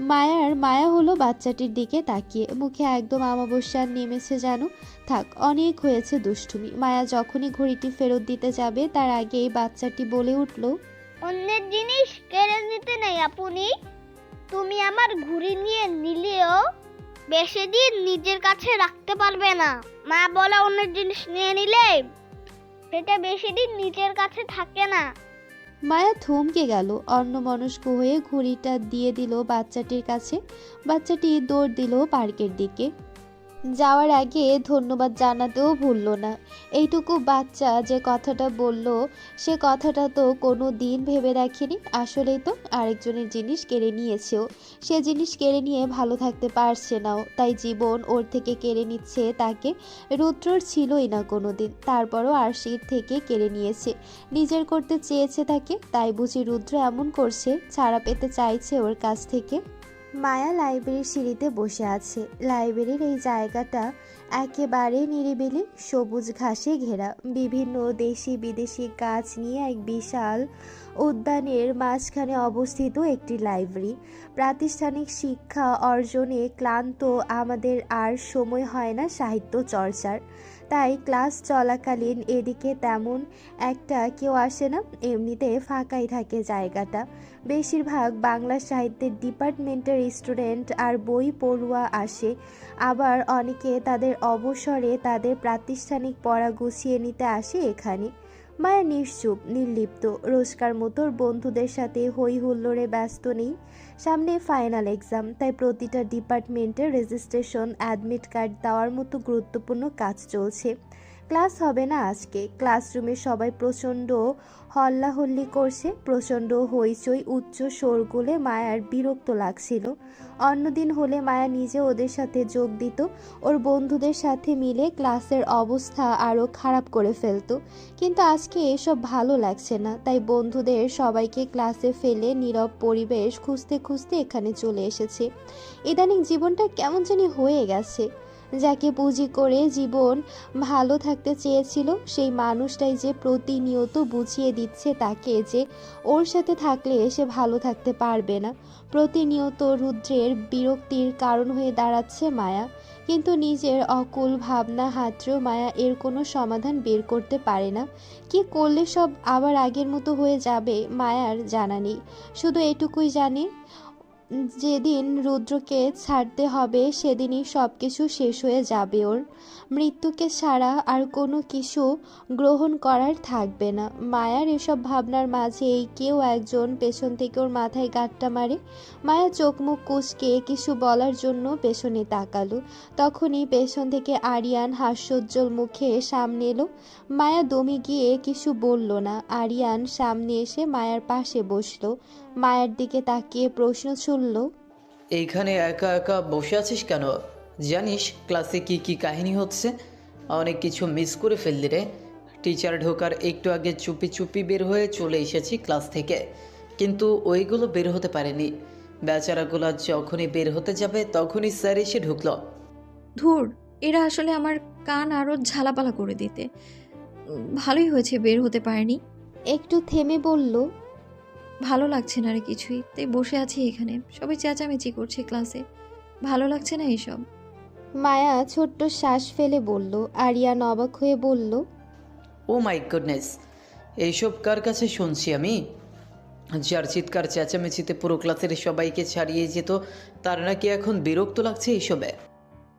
মায়ার মায়া হলো বাচ্চাটির দিকে তাকিয়ে। মুখে একদম অমাবস্যা নেমেছে যেন। থাক, অনেক হয়েছে দুষ্টুমি। মায়া যখনই ঘড়িটি ফেরত দিতে যাবে তার আগেই বাচ্চাটি বলে উঠল, অন্যের জিনিস কেড়ে নিতে নেই আপনি। তুমি আমার ঘুড়ি নিয়ে নিলেও বেশি দিন নিজের কাছে রাখতে পারবে না। মা বলে অন্যের জিনিস নিয়ে নিলে সেটা বেশি দিন নিজের কাছে থাকে না। মায়া থমকে গেল। অন্যমনস্ক হয়ে ঘুড়িটা দিয়ে দিল বাচ্চাটির কাছে। বাচ্চাটি দৌড় দিল পার্কের দিকে। যাওয়ার আগে ধন্যবাদ জানাতেও ভুলল না। এইটুকু বাচ্চা যে কথাটা বলল সে কথাটা তো কোনো দিন ভেবে দেখেনি। আসলেই তো আরেকজনের জিনিস কেড়ে নিয়েছেও। সে জিনিস কেড়ে নিয়ে ভালো থাকতে পারছে নাও, তাই জীবন ওর থেকে কেড়ে নিচ্ছে তাকে। রুদ্রর ছিলই না কোনো দিন, তারপরও আরশির থেকে কেড়ে নিয়েছে। নিজের করতে চেয়েছে তাকে, তাই বুঝি রুদ্র এমন করছে, ছাড়া পেতে চাইছে ওর কাছ থেকে। মায়া লাইব্রেরির সিঁড়িতে বসে আছে। লাইব্রেরির এই জায়গাটা একেবারে নিরিবিলি, সবুজ ঘাসে ঘেরা। বিভিন্ন দেশি বিদেশি গাছ নিয়ে এক বিশাল উদ্যানের মাঝখানে অবস্থিত একটি লাইব্রেরি। প্রাতিষ্ঠানিক শিক্ষা অর্জনে ক্লান্ত আমাদের আর সময় হয় না সাহিত্য চর্চার, তাই ক্লাস চলাকালীন এদিকে তেমন একটা কেউ আসে না। এমনিতে ফাঁকাই থাকে জায়গাটা। বেশিরভাগ বাংলা সাহিত্যের ডিপার্টমেন্টের স্টুডেন্ট আর বই পড়ুয়া আসে। আবার অনেকে তাদের অবসরে তাদের প্রাতিষ্ঠানিক পড়া গুছিয়ে নিতে আসে এখানে। মায়া নিশ্চুপ, নির্লিপ্ত, রোজকার মতোর বন্ধুদের সাথে হই হুল্লোড়ে ব্যস্ত নেই। সামনে ফাইনাল এক্সাম, তাই প্রতিটা ডিপার্টমেন্টের রেজিস্ট্রেশন, অ্যাডমিট কার্ড দেওয়ার মতো গুরুত্বপূর্ণ কাজ চলছে। ক্লাস হবে না আজকে। ক্লাসরুমে সবাই প্রচণ্ড হল্লাহল্লি করছে, প্রচণ্ড হইচই, উচ্চ শোরগোলে মায়ার বিরক্ত লাগছিল। অন্যদিন হলে মায়া নিজে ওদের সাথে যোগ দিত, ওর বন্ধুদের সাথে মিলে ক্লাসের অবস্থা আরও খারাপ করে ফেলতো। কিন্তু আজকে এসব ভালো লাগছে না, তাই বন্ধুদের সবাইকে ক্লাসে ফেলে নীরব পরিবেশ খুঁজতে খুঁজতে এখানে চলে এসেছে। ইদানিং জীবনটা কেমন জানি হয়ে গেছে। যাকে পুঁজি করে জীবন ভালো থাকতে চেয়েছিল, সেই মানুষটাই যে প্রতিনিয়ত বুঝিয়ে দিচ্ছে তাকে যে ওর সাথে থাকলে সে ভালো থাকতে পারবে না। প্রতিনিয়ত রুদ্রের বিরক্তির কারণ হয়ে দাঁড়াচ্ছে মায়া। কিন্তু নিজের অকুল ভাবনা হাতড়েও মায়া এর কোনো সমাধান বের করতে পারে না। কি করলে সব আবার আগের মতো হয়ে যাবে মায়ার জানা নেই। শুধু এটুকুই জানে, যেদিন রুদ্রকে ছাড়তে হবে সেদিনই সব কিছু শেষ হয়ে যাবে ওর। মৃত্যুকে ছাড়া আর কোনো কিছু গ্রহণ করার থাকবে না। মায়ার এসব ভাবনার মাঝেই কেউ একজন পেছন থেকে ওর মাথায় গাঁটটা মারে। মায়া চোখ মুখ কুঁচকে কিছু বলার জন্য পেছনে তাকালো। তখনই পেছন থেকে আরিয়ান হাস্যোজ্জ্বল মুখে সামনে এলো। মায়া দমে গিয়ে কিছু বলল না। আরিয়ান সামনে এসে মায়ার পাশে বসলো। মায়ের দিকে তাকিয়ে প্রশ্ন ছুড়ল, এইখানে একা একা বসে আছিস কেন? জানিস ক্লাসে কি কি কাহিনী হচ্ছে? অনেক কিছু মিস করে ফেললি রে। টিচার ঢোকার একটু আগে চুপি চুপি বের হয়ে চলে এসেছি ক্লাস থেকে, কিন্তু ওইগুলো বের হতে পারেনি। বেচারাগুলো যখনই বের হতে যাবে তখনই স্যার এসে ঢুকলো। ধুর, এরা আসলে আমার কান আরও ঝালাপালা করে দিতে। ভালোই হয়েছে বের হতে পারেনি। একটু থেমে বলল, ভালো লাগছে না আর কিছুই, তাই বসে আছি এখানে। সবাই চেঁচামেচি করছে ক্লাসে, ভালো লাগছে না এসব। মায়া ছোট্ট শ্বাস ফেলে বলল। আরিয়ান অবাক হয়ে বলল, ও মাই গুডনেস, এইসব কার কাছে শুনছি আমি? যার চিৎকার চেঁচামেচিতে পুরো ক্লাসের সবাইকে ছাড়িয়ে যেত, তার নাকি এখন বিরক্ত লাগছে এইসবে?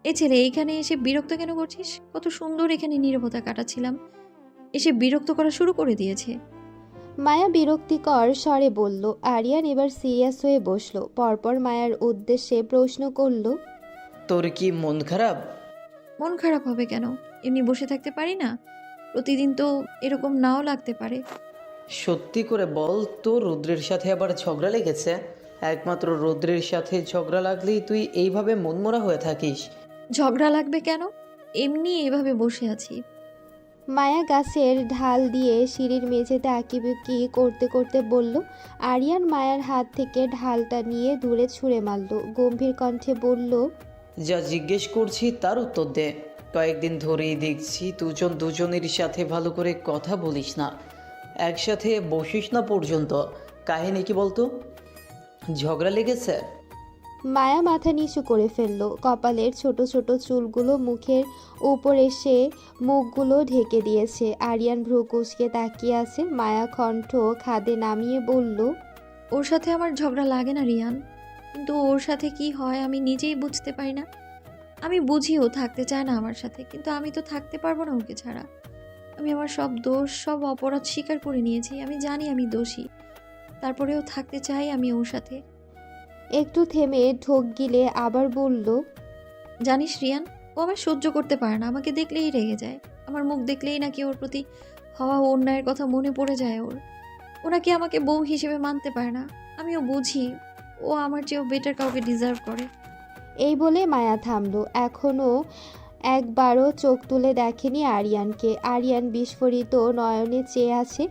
এ ছেলে, এইখানে এসে বিরক্ত কেন করছিস? কত সুন্দর এখানে নীরবতা কাটাচ্ছিলাম, এসে বিরক্ত করা শুরু করে দিয়েছে। মায়া বিরক্তিকর স্বরে বলল। আরিয়ান এবার সিরিয়াস হয়ে বসলো। পরপর মায়ার উদ্দেশ্যে প্রশ্ন করল, তোর কি মন খারাপ? মন খারাপ হবে কেন? এমনি বসে থাকতে পারি না? প্রতিদিন তো এরকম নাও লাগতে পারে। সত্যি করে বল, তো রুদ্রের সাথে আবার ঝগড়া লেগেছে? একমাত্র রুদ্রের সাথে ঝগড়া লাগলেই তুই এইভাবে মনমরা হয়ে থাকিস? ঝগড়া লাগবে কেন? এমনি এভাবে বসে আছি। মায়া গাছের ঢাল দিয়ে সিঁড়ির মেঝেতে আঁকিবুকি করতে করতে বলল। আরিয়ান মায়ার হাত থেকে ঢালটা নিয়ে দূরে ছুঁড়ে মারল। গম্ভীর কণ্ঠে বলল, যা জিজ্ঞেস করছি তার উত্তর দে। কয়েকদিন ধরেই দেখছি দুজন দুজনের সাথে ভালো করে কথা বলিস না, একসাথে বসিস না পর্যন্ত। কাহিনী কি বলতো? ঝগড়া লেগেছে? মায়া মাথা নিচু করে ফেলল। কপালের ছোট ছোট চুলগুলো মুখের উপর এসে মুখগুলো ঢেকে দিয়েছে। আরিয়ান ভ্রু কুঁচকে তাকিয়ে আছে। মায়া কণ্ঠ খাদে নামিয়ে বলল, ওর সাথে আমার ঝগড়া লাগে না রিয়ান, কিন্তু ওর সাথে কি হয় আমি নিজেই বুঝতে পারি না। আমি বুঝি ও থাকতে চায় না আমার সাথে, কিন্তু আমি তো থাকতে পারবো না ওকে ছাড়া। আমি আমার সব দোষ, সব অপরাধ স্বীকার করে নিয়েছি। আমি জানি আমি দোষী, তারপরেও থাকতে চাই আমি ওর সাথে। একটু থেমে ঢোক গিলে আবার বলল, জানিস রিয়ান, ও আমার সহ্য করতে পারে না। আমাকে দেখলেই রেগে যায়। আমার মুখ দেখলেই নাকি ওর প্রতি হওয়া অন্যায়ের কথা মনে পড়ে যায় ওর। ও নাকি আমাকে বউ হিসেবে মানতে পারে না। আমিও বুঝি ও আমার চেয়েও বেটার কাউকে ডিজার্ভ করে। এই বলে মায়া থামলো। এখনও একবারও চোখ তুলে দেখেনি আরিয়ানকে। আরিয়ান বিস্ফোরিত নয়নে চেয়ে আছে।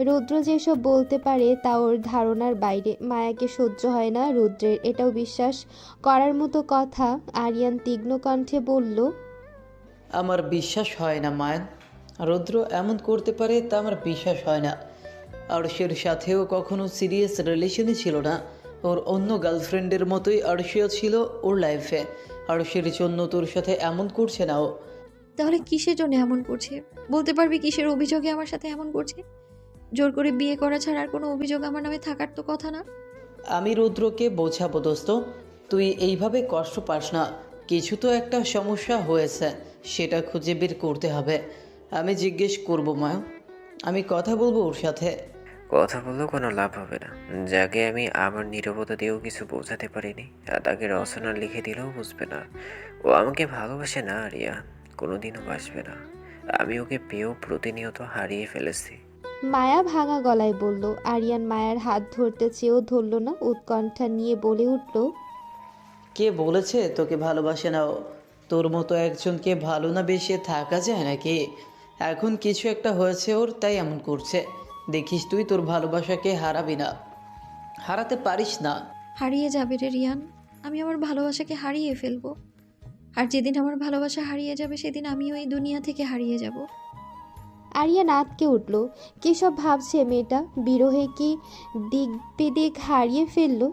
রুদ্র যেসব বলতে পারে তা ওর ধারণার বাইরে। মায়াকে সহ্য হয় না রুদ্রের, এটাও বিশ্বাস করার মতো কথা। আরিয়ান তীক্ষ্ণ কণ্ঠে বলল, আমার বিশ্বাস হয় না মায়ান। রুদ্র এমন করতে পারে তা আমার বিশ্বাস হয় না। আরশের সাথেও কখনো সিরিয়াস রিলেশনই ছিল না। ওর অন্য গার্লফ্রেন্ডের মতোই আরশিও ছিল ওর লাইফে। আরশের জন্য তোর সাথে এমন করছে না ও। তাহলে কিসের জন্য এমন করছে? বলতে পারবি কিসের অভিযোগে আমার সাথে এমন করছে? জোর করে বিয়ে করা ছাড়া আর কোনো অভিযোগ আমার নামে থাকার তো কথা না। আমি রুদ্রকে বোঝাবো দোস্ত, তুই এইভাবে কষ্ট পাস না। কিছু তো একটা সমস্যা হয়েছে, সেটা খুঁজে বের করতে হবে। আমি জিজ্ঞেস করবো মায়া, আমি কথা বলবো ওর সাথে। কথা বললেও কোনো লাভ হবে না। যাকে আমি আমার নীরবতা দিয়েও কিছু বোঝাতে পারিনি, আর তাকে রচনা লিখে দিলেও বুঝবে না। ও আমাকে ভালোবাসে না আরিয়া, কোনোদিনও বাসবে না। আমি ওকে পেয়েও প্রতিনিয়ত হারিয়ে ফেলেছি। মায়া ভাঙা গলায় বলল। আরিয়ান মায়ার হাত ধরতে চেয়েও ধরল না, উৎকণ্ঠা নিয়ে বলে উঠল, কে বলেছে তোকে ভালোবাসে না ও? তোর মতো একজনকে ভালো না বেশে থাকা যায় নাকি? এখন কিছু একটা হয়েছে ওর, তাই এমন করছে। দেখিস তুই তোর ভালোবাসাকে হারাবি না, হারাতে পারিস না। হারিয়ে যাবে রে রিয়ান, আমি আমার ভালোবাসাকে হারিয়ে ফেলবো। আর যেদিন আমার ভালোবাসা হারিয়ে যাবে সেদিন আমিও এই দুনিয়া থেকে হারিয়ে যাব। আরিয়ান আঁতকে উঠল। কী সব ভাবছে মেয়েটা? বিরহে কি দিক বেদিক হারিয়ে ফেললো?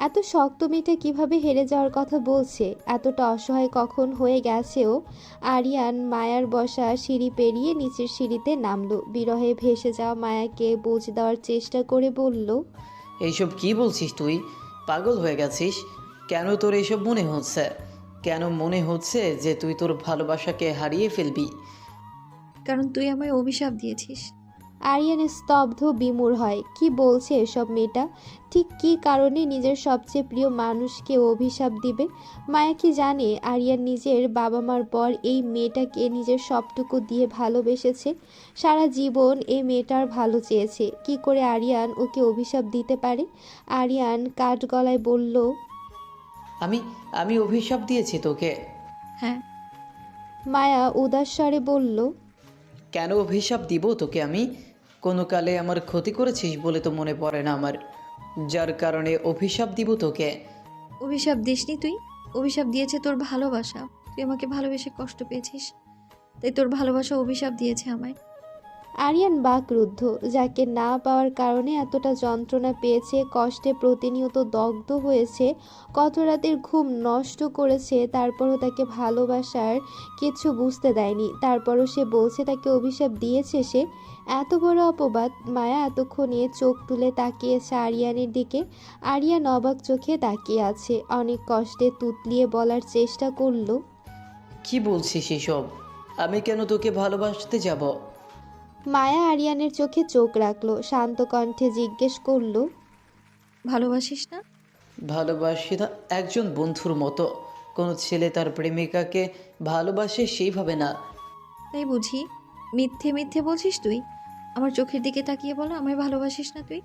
এত শক্ত মেয়েটা কিভাবে হেরে যাওয়ার কথা বলছে? এতটা অসহায় কখন হয়ে গেছেও? আরিয়ান মায়ার বসা সিঁড়ি পেরিয়ে নিচের সিঁড়িতে নামলো। বিরহে ভেসে যাওয়া মায়াকে বুঝ দেওয়ার চেষ্টা করে বলল, এইসব কি বলছিস তুই? পাগল হয়ে গেছিস? কেন তোর এইসব মনে হচ্ছে? কেন মনে হচ্ছে যে তুই তোর ভালোবাসাকে হারিয়ে ফেলবি? কারণ তুই আমায় অভিশাপ দিয়েছিস। আরিয়ান স্তব্ধ বিমূঢ় হয়। কি বলছে এসব মেয়েটা? ঠিক কী কারণে নিজের সবচেয়ে প্রিয় মানুষকে অভিশাপ দিবে? মায়া কি জানে আরিয়ান নিজের বাবা মার পর এই মেয়েটাকে নিজের সবটুকু দিয়ে ভালোবেসেছে? সারা জীবন এই মেয়েটার ভালো চেয়েছে। কি করে আরিয়ান ওকে অভিশাপ দিতে পারে? আরিয়ান কাঠ গলায় বলল, আমি আমি অভিশাপ দিয়েছি তোকে? হ্যাঁ। মায়া উদাস স্বরে বলল, কেন অভিশাপ দিব তোকে আমি? কোনো কালে আমার ক্ষতি করেছিস বলে তো মনে পড়ে না আমার, যার কারণে অভিশাপ দিব তোকে। অভিশাপ দিসনি তুই, অভিশাপ দিয়েছে তোর ভালোবাসা। তুই আমাকে ভালোবেসে কষ্ট পেয়েছিস, তাই তোর ভালোবাসা অভিশাপ দিয়েছে আমায়। আরিয়ান বাকরুদ্ধ। যাকে না পাওয়ার কারণে এতটা যন্ত্রণা পেয়েছে, কষ্টে প্রতিনিয়ত দগ্ধ হয়েছে, কত রাতের ঘুম নষ্ট করেছে, তারপরও তাকে ভালোবাসার কিছু বুঝতে দেয়নি। তারপরও সে বলছে তাকে অভিশাপ দিয়েছে সে। এত বড় অপবাদ! মায়া এতক্ষণে চোখ তুলে তাকিয়েছে আরিয়ানের দিকে। আরিয়ান অবাক চোখে তাকিয়ে আছে। অনেক কষ্টে তুতলিয়ে বলার চেষ্টা করলো, কি বলছিস এসব? আমি কেন তোকে ভালোবাসতে যাব? মায়া আরিয়ানের চোখে চোখ রাখলো, শান্ত কণ্ঠে জিজ্ঞেস করলো, ভালোবাসিস না? ভালোবাসি না একজন বন্ধুর মতো। কোনো ছেলে তার প্রেমিকাকে ভালোবাসে সেইভাবে না। তাই বুঝি? মিথ্যে মিথ্যে বলছিস তুই। আমার চোখের দিকে তাকিয়ে বল, আমায় ভালোবাসিস না তুই?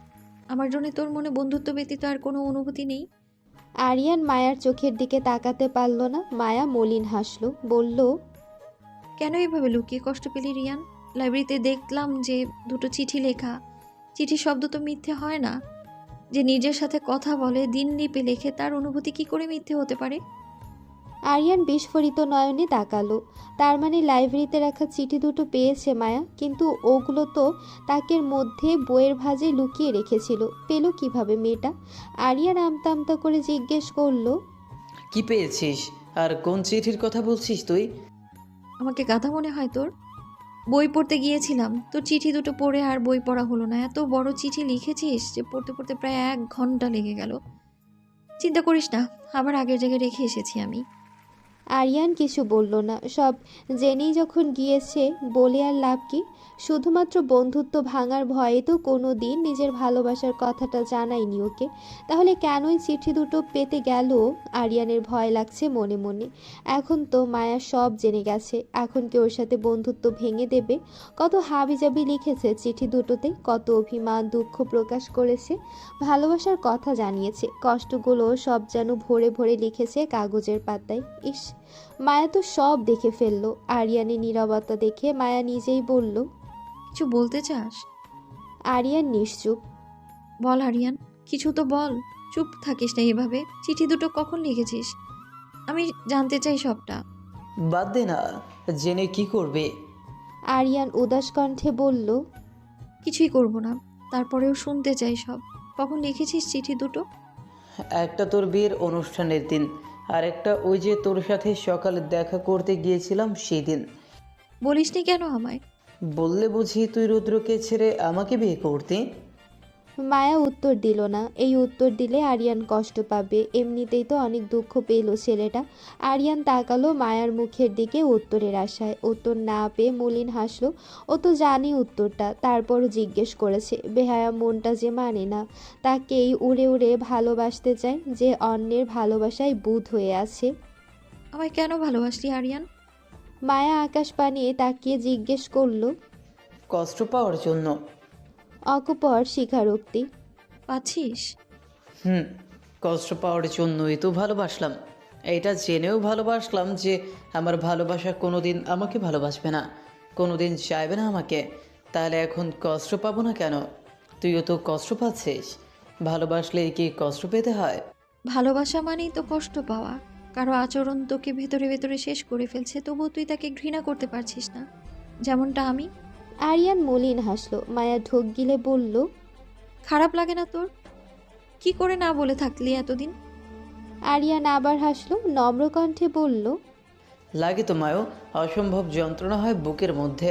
আমার জন্য তোর মনে বন্ধুত্ব ব্যতীত আর কোনো অনুভূতি নেই? আরিয়ান মায়ার চোখের দিকে তাকাতে পারল না। মায়া মলিন হাসলো, বলল, কেন এভাবে লুকিয়ে কষ্ট পেলি রিয়ান? লাইব্রেরিতে দেখলাম যে দুটো চিঠি লেখা। চিঠির শব্দ তো মিথ্যে হয় না। যে নিজের সাথে কথা বলে, দিন লিপে লেখে, তার অনুভূতি কি করে মিথ্যে হতে পারে? আরিয়ান বিস্ফোরিত নয়নে তাকালো। তার মানে লাইব্রেরিতে রাখা চিঠি দুটো পেয়েছে মায়া, কিন্তু ওগুলো তো তাকের মধ্যে বইয়ের ভাঁজে লুকিয়ে রেখেছিল। পেল কিভাবে মেয়েটা? আরিয়ান আমতা আমতা করে জিজ্ঞেস করলো, কি পেয়েছিস? আর কোন চিঠির কথা বলছিস তুই? আমাকে গাধা মনে হয় তোর? বই পড়তে গিয়েছিলাম, তোর চিঠি দুটো পড়ে আর বই পড়া হলো না। এত বড় চিঠি লিখেছিস যে পড়তে পড়তে প্রায় 1 ঘন্টা লেগে গেল। চিন্তা করিস না, আবার আগের জায়গায় রেখে এসেছি আমি। আরিয়ান কিছু বলল না। সব জেনেই যখন গিয়েছে বলে আর লাভ কি? শুধুমাত্র বন্ধুত্ব ভাঙার ভয়ে তো কোনো দিন নিজের ভালোবাসার কথাটা জানায়নি ওকে। তাহলে কেনই চিঠি দুটো পেতে গেল? আরিয়ানের ভয় লাগছে মনে মনে। এখন তো মায়া সব জেনে গেছে। এখন কি ওর সাথে বন্ধুত্ব ভেঙে দেবে? কত হাবিজাবি লিখেছে চিঠি দুটোতে, কত অভিমান দুঃখ প্রকাশ করেছে, ভালোবাসার কথা জানিয়েছে। কষ্টগুলো সব যেন ভরে ভরে লিখেছে কাগজের পাতায়। ইস, মায়া তো সব দেখে ফেললো। আরিয়ানের নীরবতা দেখে মায়া নিজেই বলল, কিছু বলতে চাস? আরিয়ান নিশ্চুপ। বল আরিয়ান, কিছু তো বল। চুপ থাকিস না এভাবে। চিঠি দুটো কখন লিখেছিস? আমি জানতে চাই সবটা। বাদ দে না, জেনে কি করবে? আরিয়ান উদাস কণ্ঠে বলল, কিছুই করব না, তারপরেও শুনতে চাই সব। কখন লিখেছিস চিঠি দুটো? একটা তোর বিয়ের অনুষ্ঠানের দিন, আর একটা ওই যে তোর সাথে সকালে দেখা করতে গিয়েছিলাম সেই দিন। বলিসনি কেন আমায়? বললে বুঝি তুই রুদ্রকে ছেড়ে আমাকে বিয়ে করতি? মায়া উত্তর দিল না। এই উত্তর দিলে আরিয়ান কষ্ট পাবে, এমনিতেই তো অনেক দুঃখ পেল ছেলেটা। আরিয়ান তাকালো মায়ার মুখের দিকে উত্তরের আশায়। উত্তর না পেয়ে মলিন হাসলো। ও তো জানে উত্তরটা, তারপরও জিজ্ঞেস করেছে। বেহায়া মনটা যে মানে না, তাকেই উড়ে উড়ে ভালোবাসতে চায়, যে অন্যের ভালোবাসায় বুঁদ হয়ে আছে। আমায় কেন ভালোবাসলি আরিয়ান? মায়া আকাশ পানে তাকিয়ে জিজ্ঞেস করলো। কষ্ট পাওয়ার জন্য। অকপর স্বীকারোক্তি। পাচ্ছিস? কষ্ট পাওয়ার জন্যই তো ভালোবাসলাম। এটা জেনেও ভালোবাসলাম যে আমার ভালোবাসা কোনোদিন আমাকে ভালোবাসবে না, কোনোদিন চাইবে না আমাকে। তাহলে এখন কষ্ট পাবো না কেন? তুইও তো কষ্ট পাচ্ছিস। ভালোবাসলে কি কষ্ট পেতে হয়? ভালোবাসা মানেই তো কষ্ট পাওয়া। কারো আচরণ তোকে ভেতরে ভেতরে শেষ করে ফেলছে, তবুও তুই তাকে ঘৃণা করতে পারছিস না, যেমনটা আমি। আরিয়ান মলিন হাসলো। মায়া ঢোক গিলে বলল। খারাপ লাগে না তোর? কি করে না বলে থাকলি এতদিন? আরিয়ান আবার হাসলো, নম্র কণ্ঠে বলল। লাগে তো মায়ও, অসম্ভব যন্ত্রণা হয় বুকের মধ্যে,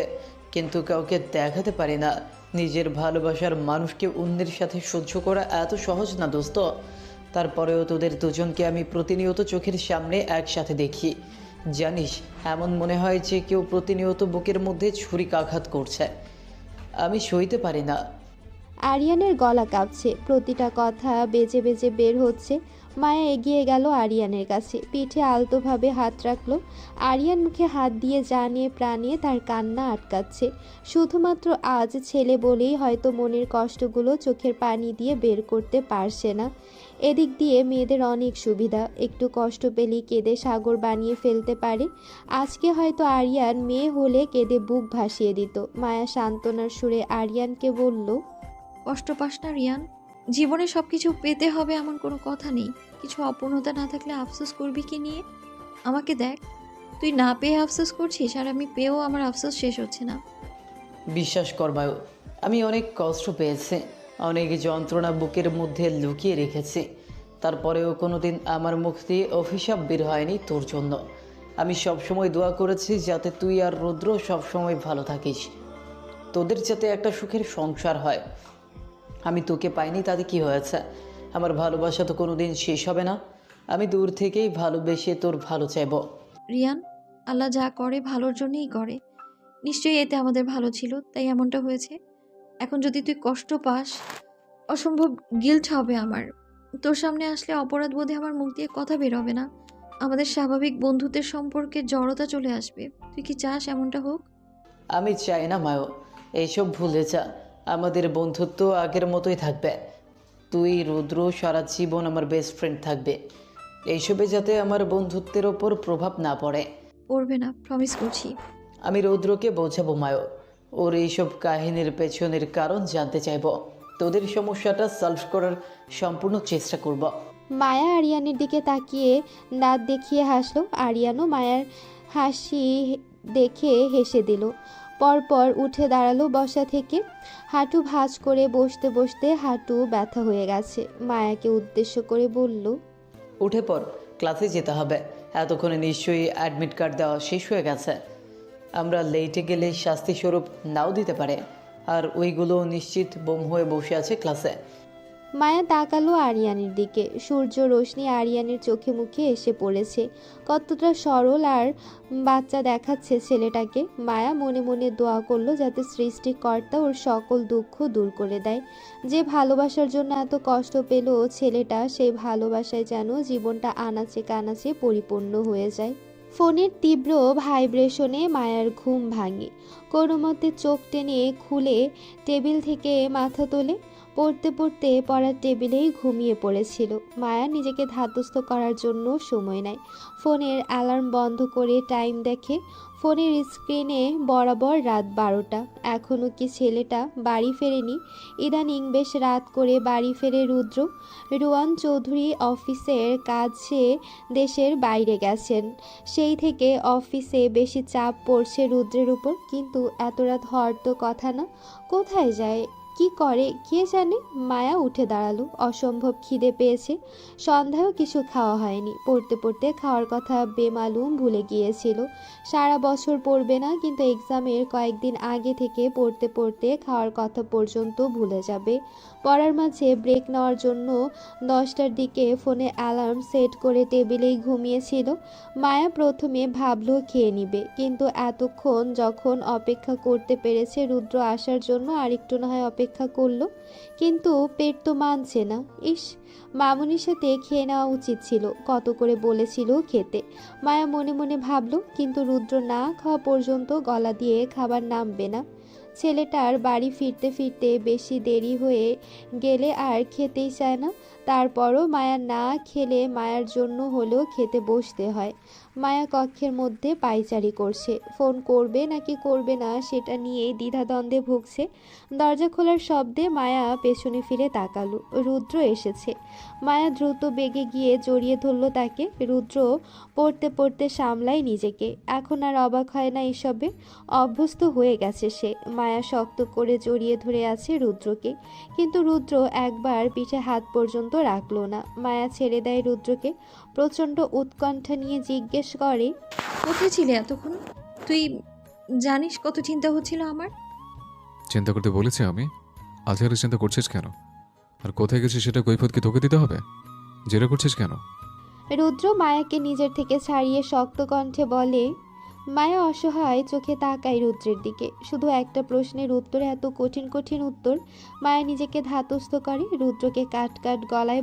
কিন্তু কাউকে দেখাতে পারি না। নিজের ভালোবাসার মানুষকে অন্যের সাথে সহ্য করা এত সহজ না দোস্ত। তারপরেও তোদের দুজনকে আমি প্রতিনিয়ত চোখের সামনে একসাথে দেখি। জানিস, এমন মনে হয় যে কেউ প্রতিনিয়ত বুকের মধ্যে ছুরিকাঘাত করছে। আমি সইতে পারি না। আরিয়ানের গলা কাঁপছে, প্রতিটা কথা বেজে বেজে বের হচ্ছে। মায়া এগিয়ে গেল আরিয়ানের কাছে, পিঠে আলতোভাবে হাত রাখলো। আরিয়ান মুখে হাত দিয়ে জানিয়ে প্রাণিয়ে তার কান্না আটকাচ্ছে। শুধুমাত্র আজ ছেলে বলেই হয়তো মনের কষ্টগুলো চোখের পানি দিয়ে বের করতে পারছে না। এদিক দিয়ে মেয়েদের অনেক সুবিধা, একটু কষ্ট পেলেই কেঁদে সাগর বানিয়ে ফেলতে পারে। আজকে হয়তো আরিয়ান মেয়ে হলে কেঁদে বুক ভাসিয়ে দিত। মায়া সান্ত্বনার সুরে আরিয়ানকে বলল। কষ্ট পাস না রিয়ান, জীবনে সবকিছু পেতে হবে এমন কোনো কথা নেই। কিছু অপূর্ণতা না থাকলে আফসোস করবি কি নিয়ে? আমাকে দেখ, তুই না পেয়ে আফসোস করছিস, আর আমি পেয়েও আমার আফসোস শেষ হচ্ছে না। বিশ্বাস কর বায়ু, আমি অনেক কষ্ট পেয়েছি, অনেক যন্ত্রণা বুকের মধ্যে লুকিয়ে রেখেছি। তারপরেও কোনোদিন আমার মুখ দিয়ে অভিশাপ বের হয়নি তোর জন্য। আমি সবসময় দোয়া করেছি যাতে তুই আর রুদ্র সবসময় ভালো থাকিস, তোদের যাতে একটা সুখের সংসার হয়। আমি তোকে পাইনি তাতে কি হয়েছে? আমার ভালোবাসা তো কোনোদিন শেষ হবে না। আমি দূর থেকেই ভালোবেসে তোর ভালো চাইব। রিয়ান, আল্লাহ যা করে ভালোর জন্যই করে। নিশ্চয়ই এতে আমাদের ভালো ছিল, তাই এমনটা হয়েছে। এখন যদি তুই কষ্ট পাস, অসম্ভব গিল্ট হবে আমার। তোর সামনে আসলে অপরাধ বোধে আমার মুখ দিয়ে কথা বের হবে না। আমাদের স্বাভাবিক বন্ধুত্বের সম্পর্কে জড়তা চলে আসবে। তুই কি চাস এমনটা হোক? আমি চাই না মায়ো, এইসব ভুলে যা। আমাদের বন্ধুত্ব আগের মতোই থাকবে। তুই রুদ্র সারা জীবন আমার বেস্ট ফ্রেন্ড থাকবে। এইসবে যাতে আমার বন্ধুত্বের ওপর প্রভাব না পড়ে। পড়বে না, প্রমিস করছি। আমি রুদ্রকে বোঝাবো মায়ো, ওর এইসব কাহিনীর পেছনের কারণ জানতে চাইব। তোদের সমস্যাটা সলভ করার সম্পূর্ণ চেষ্টা করব। মায়া আরিয়ানের দিকে তাকিয়ে দাঁত দেখিয়ে হাসলো। আরিয়ানও মায়ার হাসি দেখে হেসে দিল। পরপর উঠে দাঁড়ালো বসা থেকে। হাঁটু ভাঁজ করে বসতে বসতে হাঁটু ব্যথা হয়ে গেছে। মায়াকে উদ্দেশ্য করে বলল। উঠে পর, ক্লাসে যেতে হবে। এতক্ষণে নিশ্চয়ই অ্যাডমিট কার্ড দেওয়া শেষ হয়ে গেছে। আমরা লেটে গেলে শাস্তিস্বরূপ নাও দিতে পারে, আর ওইগুলো নিশ্চিত বোম হয়ে বসে আছে ক্লাসে। মায়া তাকালো আরিয়ানের দিকে। সূর্য রোশনি আরিয়ানের চোখে মুখে এসে পড়েছে। কতটা সরল আর বাচ্চা দেখাচ্ছে ছেলেটাকে। মায়া মনে মনে দোয়া করলো যাতে সৃষ্টিকর্তা ওর সকল দুঃখ দূর করে দেয়। যে ভালোবাসার জন্য এত কষ্ট পেল ছেলেটা, সেই ভালোবাসায় যেন জীবনটা আনাচে কানাচে পরিপূর্ণ হয়ে যায়। ফোনের তীব্র ভাইব্রেশনে মায়ার ঘুম ভাঙে। কোনো মতে চোখ টেনে খুলে টেবিল থেকে মাথা তোলে। পড়তে পড়তে পড়ার টেবিলেই ঘুমিয়ে পড়েছিল। মায়া নিজেকে ধাতস্থ করার জন্য সময় নেয়। ফোনের অ্যালার্ম বন্ধ করে টাইম দেখে। ফোনের স্ক্রিনে বরাবর রাত 12টা। এখনও কি ছেলেটা বাড়ি ফেরেনি? ইদানিং বেশ রাত করে বাড়ি ফেরে রুদ্র। রুয়ান চৌধুরী অফিসের কাজে দেশের বাইরে গেছেন। সেই থেকে অফিসে বেশি চাপ পড়ছে রুদ্রের উপর। কিন্তু এত রাত হওয়ার তো কথা না। কোথায় যায়? কি করে কে জানে। মায়া উঠে দাঁড়ালো। অসম্ভব খিদে পেয়েছে। সন্ধ্যায়ও কিছু খাওয়া হয়নি। পড়তে পড়তে খাওয়ার কথা বেমালুম ভুলে গিয়েছিল। সারা বছর পড়বে না, কিন্তু এক্সামের কয়েকদিন আগে থেকে পড়তে পড়তে খাওয়ার কথা পর্যন্ত ভুলে যাবে। পড়ার মাঝে ব্রেক নেওয়ার জন্য 10টার দিকে ফোনে অ্যালার্ম সেট করে টেবিলেই ঘুমিয়েছিল। মায়া প্রথমে ভাবলো খেয়ে নিবে, কিন্তু এতক্ষণ যখন অপেক্ষা করতে পেরেছে রুদ্র আসার জন্য আরেকটু না হয় অপেক্ষা করলো, কিন্তু পেট তো মানছে না। ইস, মামুনির সাথে খেয়ে নেওয়া উচিত ছিল, কত করে বলেছিল খেতে। মায়া মনে মনে ভাবলো, কিন্তু রুদ্র না খাওয়া পর্যন্ত গলা দিয়ে খাবার নামবে না। ছেলেটার বাড়ি ফিরতে ফিরতে বেশি দেরি হয়ে গেলে আর খেতেই চায় না। তারপরও মায়া না খেলে মায়ার জন্য হলেও খেতে বসতে হয়। মায়া কক্ষের মধ্যে পায়চারি করছে। ফোন করবে নাকি করবে না সেটা নিয়েই দ্বিধাদ্বন্দ্বে ভুগছে। দরজা খোলার শব্দে মায়া পেছনে ফিরে তাকালো। রুদ্র এসেছে। মায়া দ্রুত বেগে গিয়ে জড়িয়ে ধরল তাকে। রুদ্র পড়তে পড়তে সামলায় নিজেকে। এখন আর অবাক হয় না এসবে, অভ্যস্ত হয়ে গেছে সে। মায়া শক্ত করে জড়িয়ে ধরে আছে রুদ্রকে, কিন্তু রুদ্র একবার পিঠে হাত পর্যন্ত রাখলো না। মায়া ছেড়ে দেয় রুদ্রকে। প্রচণ্ড উৎকণ্ঠা নিয়ে জিজ্ঞেস করে, কোথায় ছিলে এতক্ষণ? তুই জানিস কত চিন্তা হচ্ছিল আমার। চিন্তা করতে বলেছি আমি? আজকাল চিন্তা করছিস কেন? আর কোথায় গেছিস সেটা কৈফত কি তোকে দিতে হবে? জেরা করছিস কেন? রুদ্র মায়াকে নিজের থেকে ছাড়িয়ে শক্ত কণ্ঠে বলে। মায়া অসহায় চোখে তাকায় রুদ্রের দিকে। শুধু একটা প্রশ্নের উত্তরে এত কঠিন কঠিন উত্তর। মায়া নিজেকে ধাতস্থ করে। রুদ্রকে কাট কাট গলায়